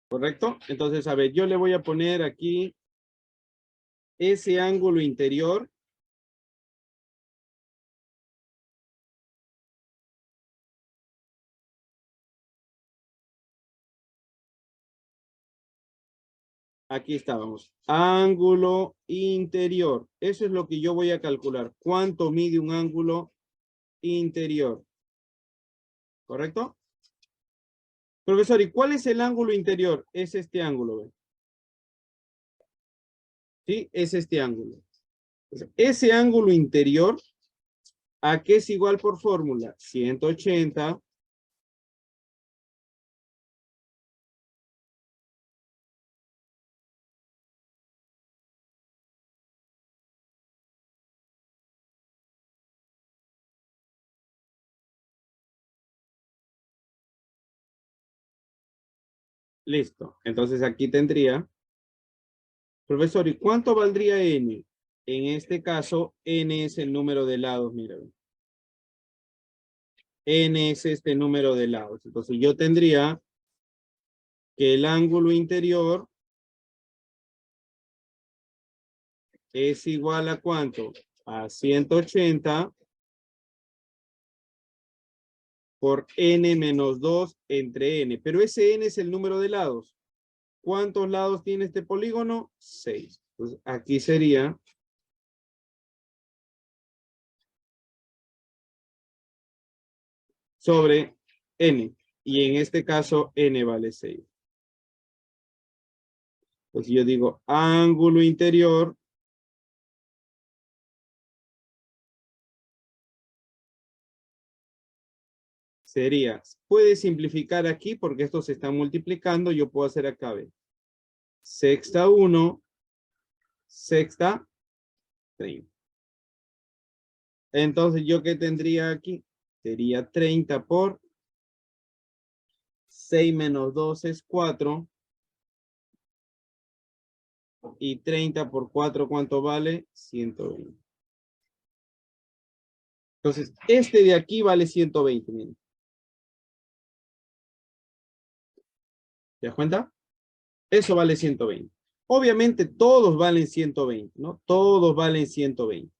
¿Correcto? Entonces, a ver, yo le voy a poner aquí ese ángulo interior. Aquí estábamos. Ángulo interior. Eso es lo que yo voy a calcular. ¿Cuánto mide un ángulo interior? ¿Correcto? Profesor, ¿y cuál es el ángulo interior? Es este ángulo, ¿ve? ¿Sí? Es este ángulo. Ese ángulo interior, ¿a qué es igual por fórmula? 180. Listo. Entonces aquí tendría, profesor, ¿y cuánto valdría n? En este caso, n es el número de lados, mira. N es este número de lados. Entonces yo tendría que el ángulo interior es igual a ¿cuánto? A 180 por n menos 2 entre n. Pero ese n es el número de lados. ¿Cuántos lados tiene este polígono? 6. Entonces aquí sería sobre n. Y en este caso n vale 6. Entonces yo digo ángulo interior sería, puede simplificar aquí porque estos se están multiplicando, yo puedo hacer acá, ¿ve? Sexta 1, sexta 30. Entonces, ¿yo qué tendría aquí? Sería 30 por 6 menos 2 es 4. Y 30 por 4, ¿cuánto vale? 120. Entonces, este de aquí vale 120. Miren. ¿Te das cuenta? Eso vale 120. Obviamente todos valen 120, ¿no? Todos valen 120.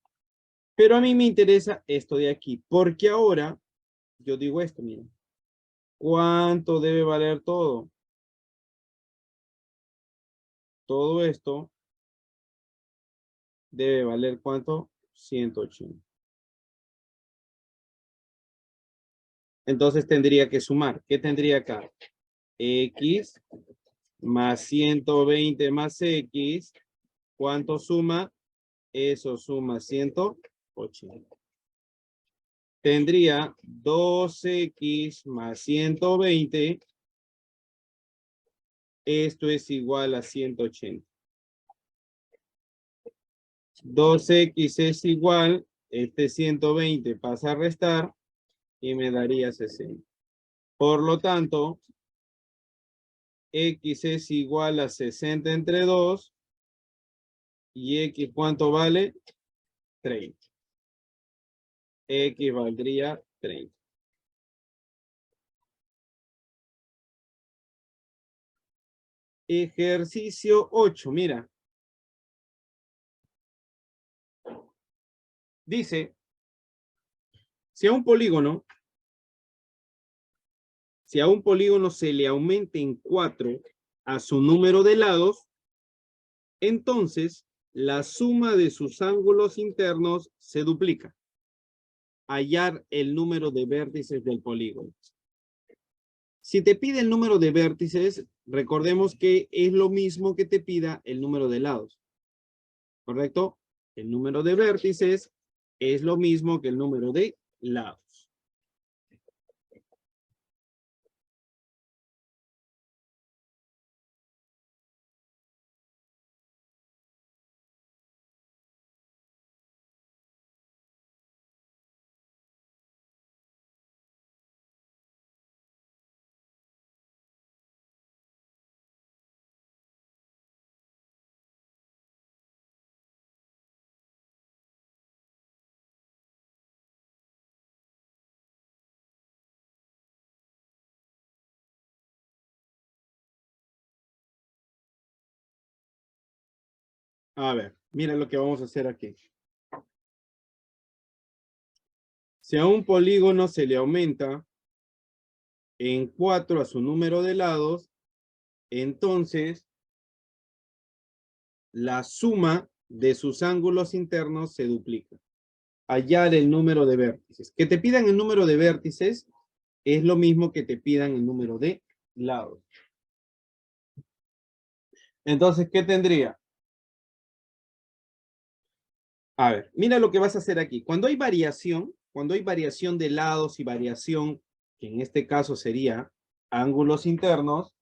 Pero a mí me interesa esto de aquí, porque ahora yo digo esto, miren. ¿Cuánto debe valer todo? Todo esto debe valer ¿cuánto? 180. Entonces tendría que sumar. ¿Qué tendría acá? X más 120 más X. ¿Cuánto suma? Eso suma 180. Tendría 2X más 120. Esto es igual a 180. 2X es igual, este 120 pasa a restar y me daría 60. Por lo tanto, X es igual a 60 entre 2 y X ¿cuánto vale? 30. X valdría 30. Ejercicio 8, mira. Dice, si a un polígono se le aumente en 4 a su número de lados, entonces la suma de sus ángulos internos se duplica. Hallar el número de vértices del polígono. Si te pide el número de vértices, recordemos que es lo mismo que te pida el número de lados. ¿Correcto? El número de vértices es lo mismo que el número de lados. A ver, mira lo que vamos a hacer aquí. Si a un polígono se le aumenta en 4 a su número de lados, entonces la suma de sus ángulos internos se duplica. Hallar el número de vértices. Que te pidan el número de vértices es lo mismo que te pidan el número de lados. Entonces, ¿qué tendría? A ver, mira lo que vas a hacer aquí. Cuando hay variación de lados y variación, que en este caso sería ángulos internos,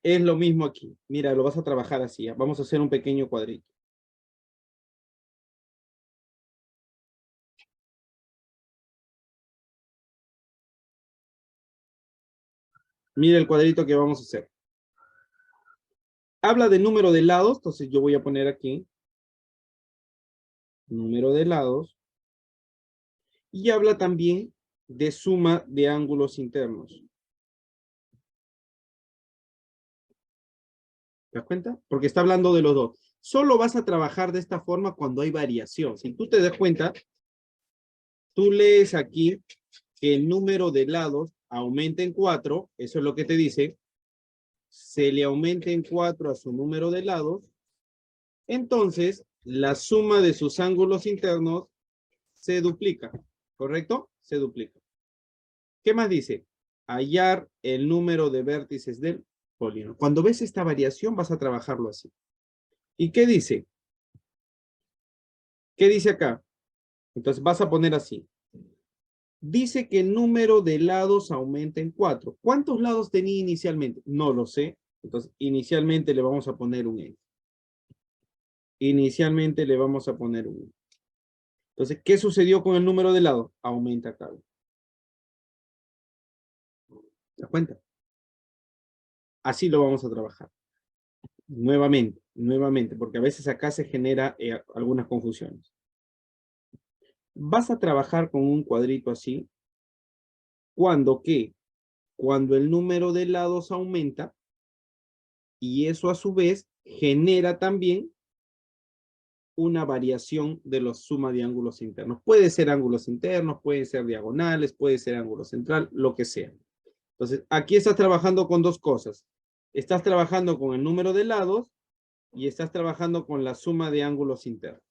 es lo mismo aquí. Mira, lo vas a trabajar así. ¿Ya? Vamos a hacer un pequeño cuadrito. Mira el cuadrito que vamos a hacer. Habla de número de lados, entonces yo voy a poner aquí número de lados. Y habla también de suma de ángulos internos. ¿Te das cuenta? Porque está hablando de los dos. Solo vas a trabajar de esta forma cuando hay variación. Si tú te das cuenta, tú lees aquí que el número de lados aumenta en 4, eso es lo que te dice, se le aumenta en 4 a su número de lados, entonces la suma de sus ángulos internos se duplica, ¿correcto? Se duplica. ¿Qué más dice? Hallar el número de vértices del polígono. Cuando ves esta variación vas a trabajarlo así. ¿Y qué dice? ¿Qué dice acá? Entonces vas a poner así. Dice que el número de lados aumenta en 4. ¿Cuántos lados tenía inicialmente? No lo sé. Entonces, inicialmente le vamos a poner un N. Inicialmente le vamos a poner un N. Entonces, ¿qué sucedió con el número de lados? Aumenta acá. das cuenta? Así lo vamos a trabajar. Nuevamente, porque a veces acá se genera algunas confusiones. Vas a trabajar con un cuadrito así. ¿Cuándo qué? Cuando el número de lados aumenta y eso a su vez genera también una variación de la suma de ángulos internos. Puede ser ángulos internos, puede ser diagonales, puede ser ángulo central, lo que sea. Entonces, aquí estás trabajando con dos cosas. Estás trabajando con el número de lados y estás trabajando con la suma de ángulos internos.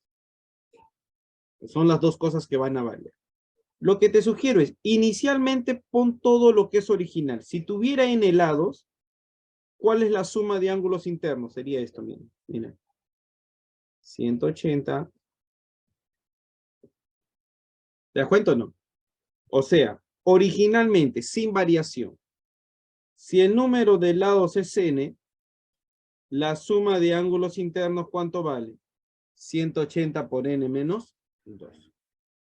Son las dos cosas que van a variar. Lo que te sugiero es, inicialmente pon todo lo que es original. Si tuviera n lados, ¿cuál es la suma de ángulos internos? Sería esto, miren. Miren. 180. ¿Te das cuenta o no? O sea, originalmente, sin variación, si el número de lados es n, la suma de ángulos internos, ¿cuánto vale? 180 por n menos 2.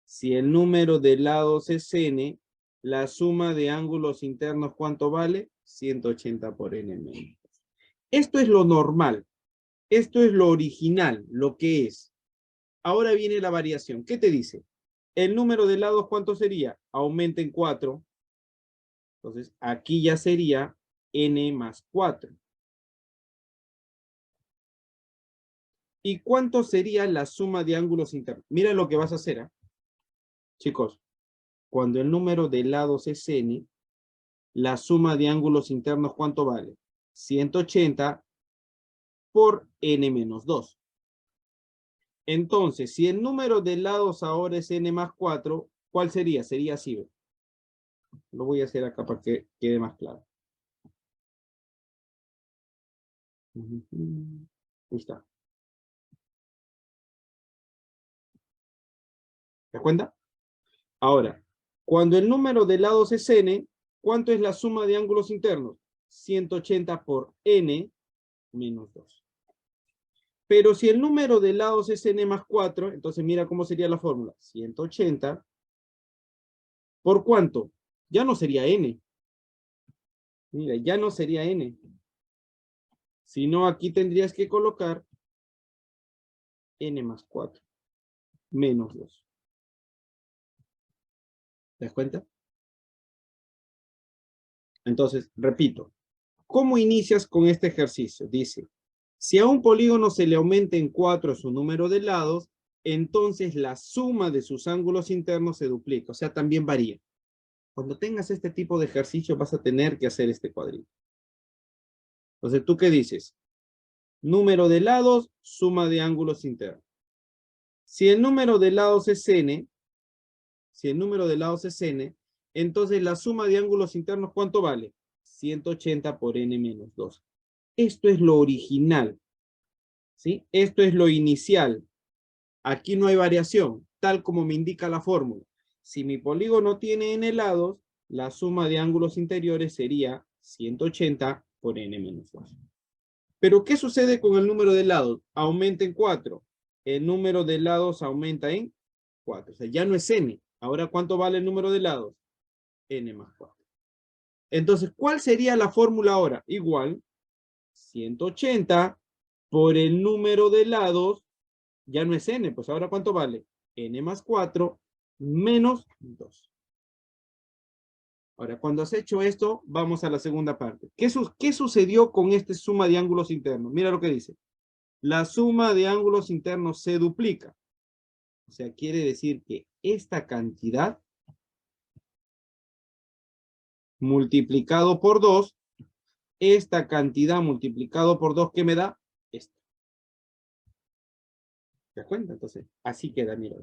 Si el número de lados es n, la suma de ángulos internos, ¿cuánto vale? 180 por n menos 2. Esto es lo normal. Esto es lo original, lo que es. Ahora viene la variación. ¿Qué te dice? El número de lados, ¿cuánto sería? Aumenta en 4. Entonces, aquí ya sería n más 4. ¿Y cuánto sería la suma de ángulos internos? Mira lo que vas a hacer, ¿eh? Chicos, cuando el número de lados es n, la suma de ángulos internos, ¿cuánto vale? 180 por n menos 2. Entonces, si el número de lados ahora es n más 4, ¿cuál sería? Sería así, ¿ve? Lo voy a hacer acá para que quede más claro. Ahí está. ¿Te das cuenta? Ahora, cuando el número de lados es n, ¿cuánto es la suma de ángulos internos? 180 por n menos 2. Pero si el número de lados es n más 4, entonces mira cómo sería la fórmula. 180 por ¿cuánto? Ya no sería n. Mira, ya no sería n. Sino aquí tendrías que colocar n más 4 menos 2. ¿Te das cuenta? Entonces, repito, ¿cómo inicias con este ejercicio? Dice, si a un polígono se le aumenta en 4 su número de lados, entonces la suma de sus ángulos internos se duplica, o sea, también varía. Cuando tengas este tipo de ejercicio vas a tener que hacer este cuadrito. Entonces, ¿tú qué dices? Número de lados, suma de ángulos internos. Si el número de lados es n, entonces la suma de ángulos internos, ¿cuánto vale? 180 por n menos 2. Esto es lo original, ¿sí? Esto es lo inicial. Aquí no hay variación, tal como me indica la fórmula. Si mi polígono tiene n lados, la suma de ángulos interiores sería 180 por n menos 2. Pero, ¿qué sucede con el número de lados? Aumenta en 4. El número de lados aumenta en 4. O sea, ya no es n. Ahora, ¿cuánto vale el número de lados? N más 4. Entonces, ¿cuál sería la fórmula ahora? Igual, 180 por el número de lados, ya no es n, pues ahora ¿cuánto vale? N más 4 menos 2. Ahora, cuando has hecho esto, vamos a la segunda parte. ¿Qué sucedió con esta suma de ángulos internos? Mira lo que dice. La suma de ángulos internos se duplica. O sea, quiere decir que esta cantidad multiplicado por 2, esta cantidad multiplicado por 2, ¿qué me da? Esto. ¿Te das cuenta? Entonces, así queda, mira.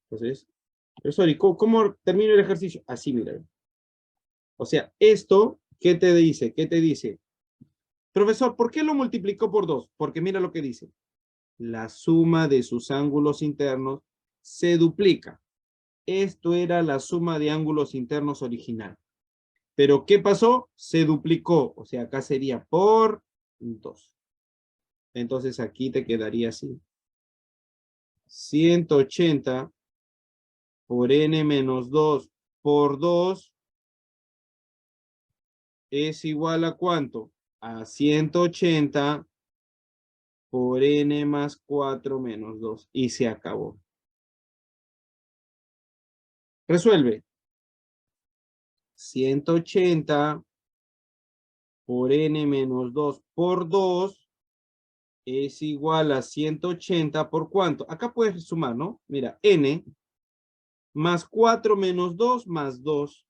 Entonces, profesor, ¿y cómo termino el ejercicio? Así, mira. O sea, esto, ¿qué te dice? ¿Qué te dice? Profesor, ¿por qué lo multiplicó por 2? Porque mira lo que dice. La suma de sus ángulos internos se duplica. Esto era la suma de ángulos internos original. Pero ¿qué pasó? Se duplicó. O sea, acá sería por 2. Entonces aquí te quedaría así. 180 por n menos 2 por 2 es igual a ¿cuánto? A 180 por n más 4 menos 2. Y se acabó. Resuelve. 180 por n menos 2 por 2 es igual a 180 por ¿cuánto? Acá puedes sumar, ¿no? Mira, n más 4 menos 2 más 2.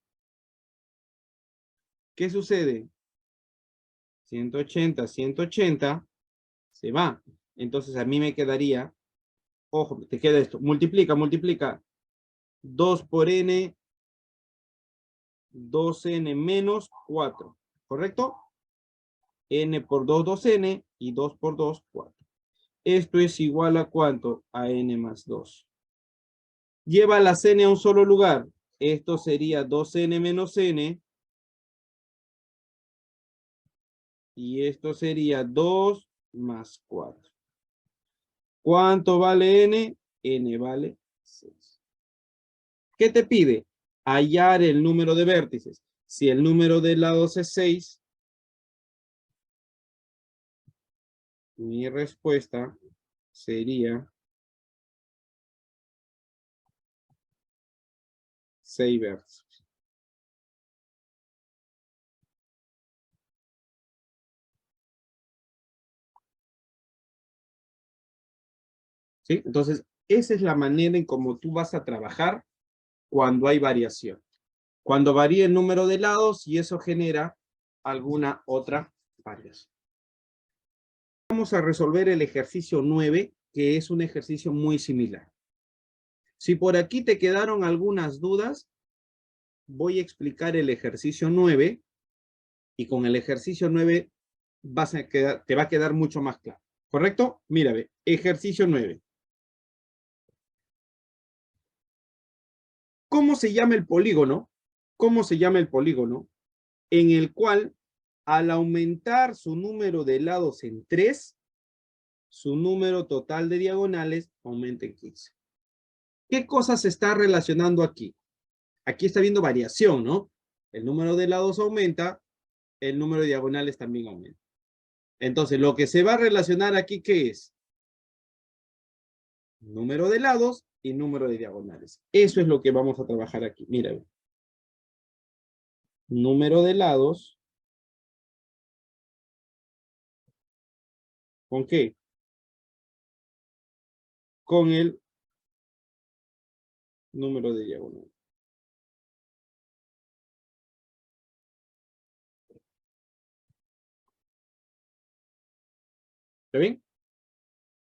¿Qué sucede? 180, 180 se va. Entonces a mí me quedaría, ojo, te queda esto, multiplica, multiplica. 2 por n, 2n menos 4, ¿correcto? N por 2, 2n, y 2 por 2, 4. Esto es igual a ¿cuánto? A n más 2. Lleva la n a un solo lugar. Esto sería 2n menos n. Y esto sería 2 más 4. ¿Cuánto vale n? N vale 6. ¿Qué te pide? Hallar el número de vértices. Si el número de lados es 6, mi respuesta sería 6 vértices. ¿Sí? Entonces, esa es la manera en cómo tú vas a trabajar cuando hay variación. Cuando varía el número de lados y eso genera alguna otra variación. Vamos a resolver el ejercicio 9, que es un ejercicio muy similar. Si por aquí te quedaron algunas dudas, voy a explicar el ejercicio 9 y con el ejercicio 9 te va a quedar mucho más claro. ¿Correcto? Mira, ve, ejercicio 9. ¿Cómo se llama el polígono? ¿Cómo se llama el polígono? En el cual, al aumentar su número de lados en 3, su número total de diagonales aumenta en 15. ¿Qué cosa se está relacionando aquí? Aquí está viendo variación, ¿no? El número de lados aumenta, el número de diagonales también aumenta. Entonces, lo que se va a relacionar aquí, ¿qué es? Número de lados y número de diagonales. Eso es lo que vamos a trabajar aquí. Mira. Número de lados. ¿Con qué? Con el número de diagonales. ¿Está bien?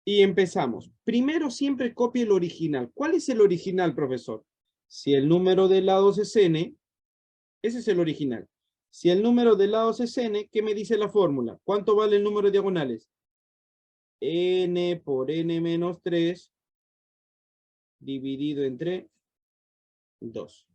Y empezamos. Primero siempre copie el original. ¿Cuál es el original, profesor? Si el número de lados es n, ese es el original. Si el número de lados es n, ¿qué me dice la fórmula? ¿Cuánto vale el número de diagonales? N por n menos 3 dividido entre 2.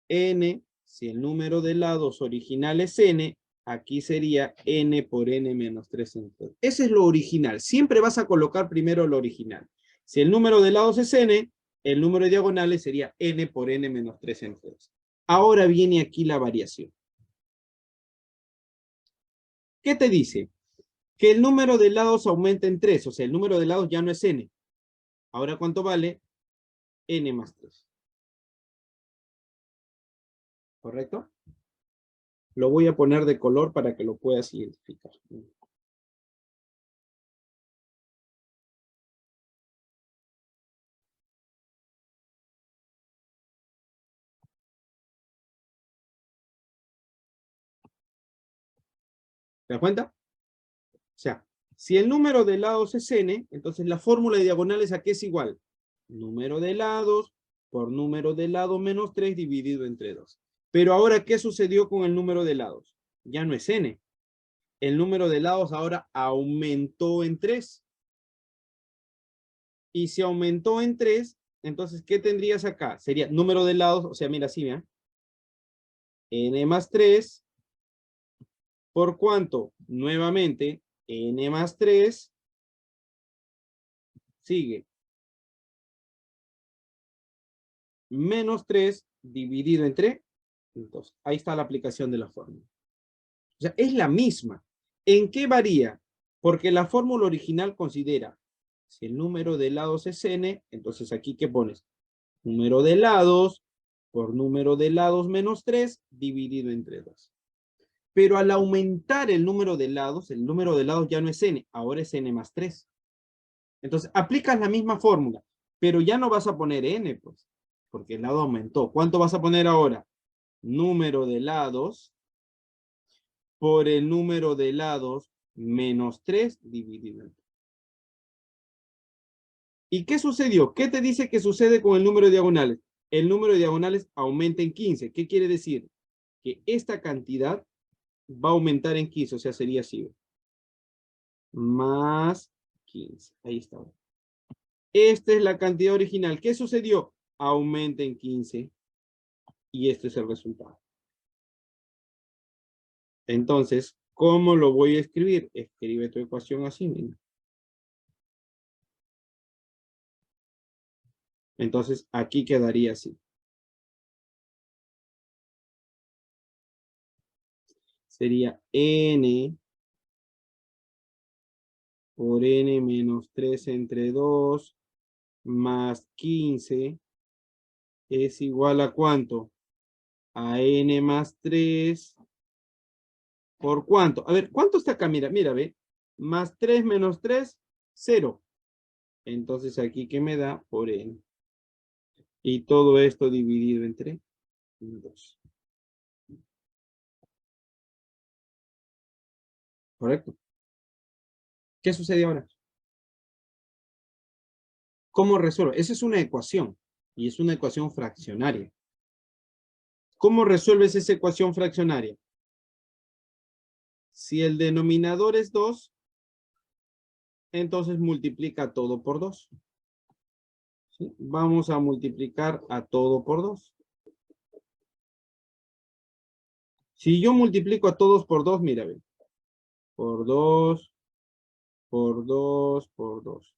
N, si el número de lados original es n, aquí sería n por n menos 3 entre 2. Ese es lo original. Siempre vas a colocar primero lo original. Si el número de lados es n, el número de diagonales sería n por n menos 3 entre 2. Ahora viene aquí la variación. ¿Qué te dice? Que el número de lados aumenta en 3, o sea, el número de lados ya no es n. Ahora, ¿cuánto vale? N más 3. ¿Correcto? Lo voy a poner de color para que lo puedas identificar. ¿Te das cuenta? O sea, si el número de lados es n, entonces la fórmula de diagonales aquí es igual. Número de lados por número de lado menos 3 dividido entre 2. Pero ahora, ¿qué sucedió con el número de lados? Ya no es n. El número de lados ahora aumentó en 3. Y si aumentó en 3, entonces, ¿qué tendrías acá? Sería número de lados, o sea, mira así, mira. N más 3. ¿Por cuánto? Nuevamente, n más 3. Sigue. Menos 3 dividido entre Entonces, ahí está la aplicación de la fórmula. O sea, es la misma. ¿En qué varía? Porque la fórmula original considera, si el número de lados es n, entonces aquí, ¿qué pones? Número de lados por número de lados menos 3 dividido entre 2. Pero al aumentar el número de lados ya no es n, ahora es n más 3. Entonces, aplicas la misma fórmula, pero ya no vas a poner n, pues, porque el lado aumentó. ¿Cuánto vas a poner ahora? Número de lados por el número de lados menos 3 dividido entre 3. ¿Y qué sucedió? ¿Qué te dice que sucede con el número de diagonales? El número de diagonales aumenta en 15. ¿Qué quiere decir? Que esta cantidad va a aumentar en 15, o sea, sería así. Más 15. Ahí está. Esta es la cantidad original. ¿Qué sucedió? Aumenta en 15. Y este es el resultado. Entonces, ¿cómo lo voy a escribir? Escribe tu ecuación así, mira. Entonces, aquí quedaría así. Sería n por n menos 3 entre 2 más 15 es igual a ¿cuánto? A n más 3 por ¿cuánto? A ver, ¿cuánto está acá? Mira, mira, ve. Más 3 menos 3, 0. Entonces aquí, ¿qué me da? Por n. Y todo esto dividido entre 2. ¿Correcto? ¿Qué sucede ahora? ¿Cómo resuelvo? Esa es una ecuación. Y es una ecuación fraccionaria. ¿Cómo resuelves esa ecuación fraccionaria? Si el denominador es 2, entonces multiplica todo por 2. ¿Sí? Vamos a multiplicar a todo por 2. Si yo multiplico a todos por 2, mira, ve. Por 2, por 2, por 2.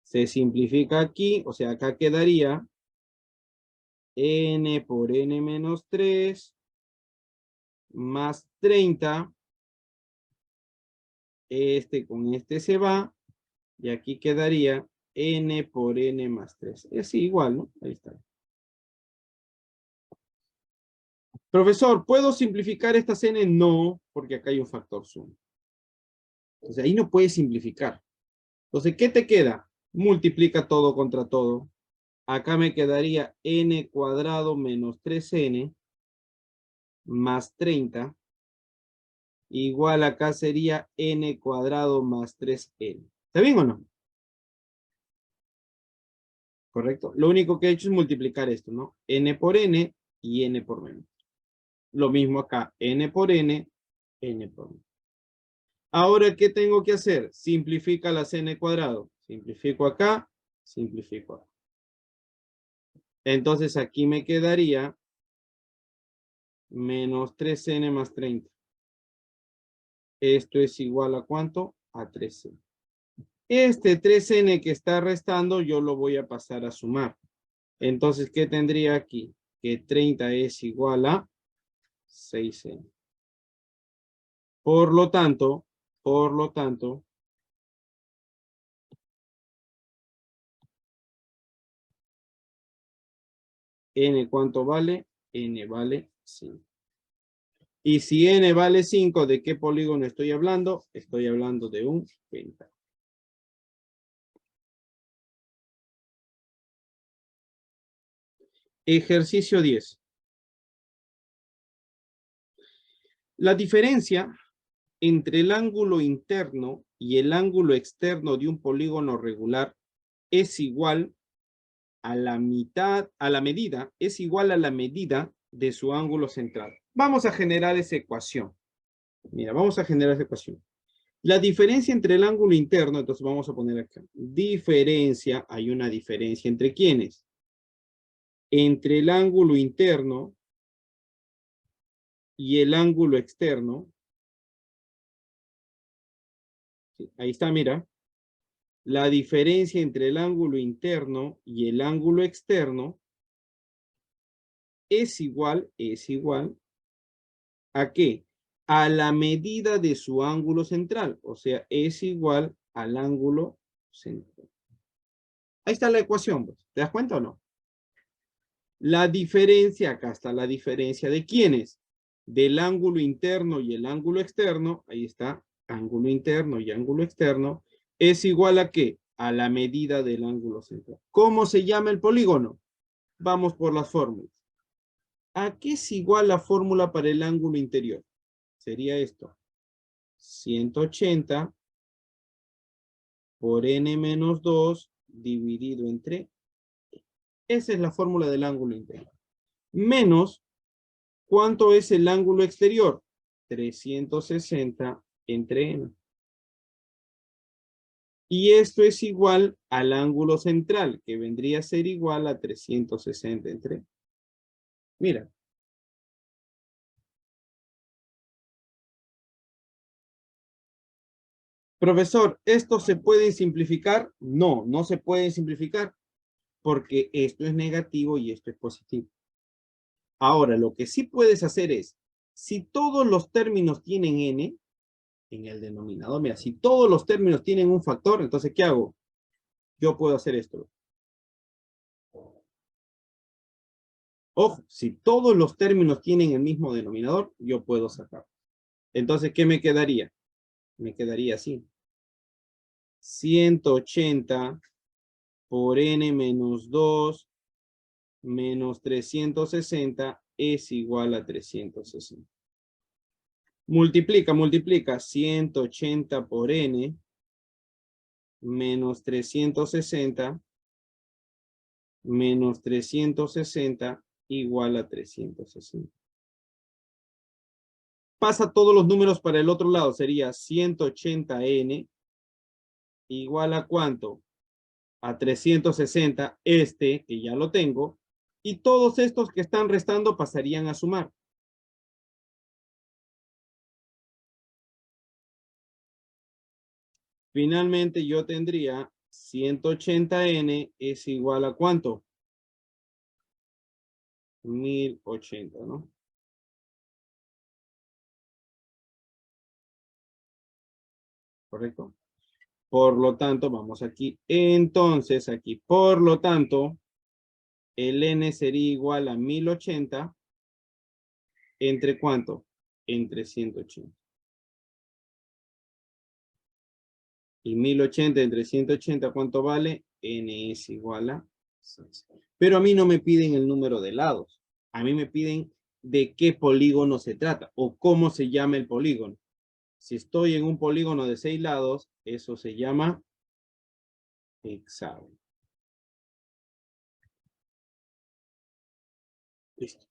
Se simplifica aquí, o sea, acá quedaría n por n menos 3 más 30. Este con este se va. Y aquí quedaría n por n más 3. Es igual, ¿no? Ahí está. Profesor, ¿puedo simplificar estas n? No, porque acá hay un factor suma. Entonces ahí no puedes simplificar. Entonces, ¿qué te queda? Multiplica todo contra todo. Acá me quedaría n cuadrado menos 3n más 30. Igual acá sería n cuadrado más 3n. ¿Está bien o no? Correcto. Lo único que he hecho es multiplicar esto, ¿no? N por n y n por menos. Lo mismo acá. N por n, n por menos. Ahora, ¿qué tengo que hacer? Simplifica las n cuadrado. Simplifico acá, simplifico acá. Entonces aquí me quedaría menos 3n más 30. Esto es igual a ¿cuánto? A 3n. Este 3n que está restando yo lo voy a pasar a sumar. Entonces, ¿qué tendría aquí? Que 30 es igual a 6n. Por lo tanto, n ¿cuánto vale? N vale 5. Y si n vale 5, ¿de qué polígono estoy hablando? Estoy hablando de un pentágono. Ejercicio 10. La diferencia entre el ángulo interno y el ángulo externo de un polígono regular es igual a la medida, es igual a la medida de su ángulo central. Vamos a generar esa ecuación. Mira, vamos a generar esa ecuación. La diferencia entre el ángulo interno, entonces vamos a poner acá. Diferencia, hay una diferencia entre quiénes. Entre el ángulo interno y el ángulo externo. Sí, ahí está, mira. La diferencia entre el ángulo interno y el ángulo externo es igual ¿a qué? A la medida de su ángulo central, o sea, es igual al ángulo central. Ahí está la ecuación, pues. ¿Te das cuenta o no? La diferencia, acá está la diferencia de quiénes, del ángulo interno y el ángulo externo, ahí está, ángulo interno y ángulo externo, es igual a ¿qué? A la medida del ángulo central. ¿Cómo se llama el polígono? Vamos por las fórmulas. ¿A qué es igual la fórmula para el ángulo interior? Sería esto. 180 por n menos 2 dividido entre. Esa es la fórmula del ángulo interior. Menos, ¿cuánto es el ángulo exterior? 360 entre n. Y esto es igual al ángulo central, que vendría a ser igual a 360 entre n. Mira. Profesor, ¿esto se puede simplificar? No, no se puede simplificar porque esto es negativo y esto es positivo. Ahora, lo que sí puedes hacer es, si todos los términos tienen n en el denominador, mira, si todos los términos tienen un factor, entonces, ¿qué hago? Yo puedo hacer esto. Ojo, si todos los términos tienen el mismo denominador, yo puedo sacar. Entonces, ¿qué me quedaría? Me quedaría así. 180 por n menos 2 menos 360 es igual a 360. Multiplica 180 por n menos 360 menos 360 igual a 360. Pasa todos los números para el otro lado, sería 180n igual a ¿cuánto? A 360, que ya lo tengo, y todos estos que están restando pasarían a sumar. Finalmente yo tendría 180n es igual a ¿cuánto? 1080, ¿no? ¿Correcto? Por lo tanto, vamos aquí. Entonces, aquí, por lo tanto, el n sería igual a 1080 entre ¿cuánto? Entre 180. Y 1080 entre 180, ¿cuánto vale? N es igual a 6. Pero a mí no me piden el número de lados. A mí me piden de qué polígono se trata o cómo se llama el polígono. Si estoy en un polígono de 6 lados, eso se llama hexágono. Listo.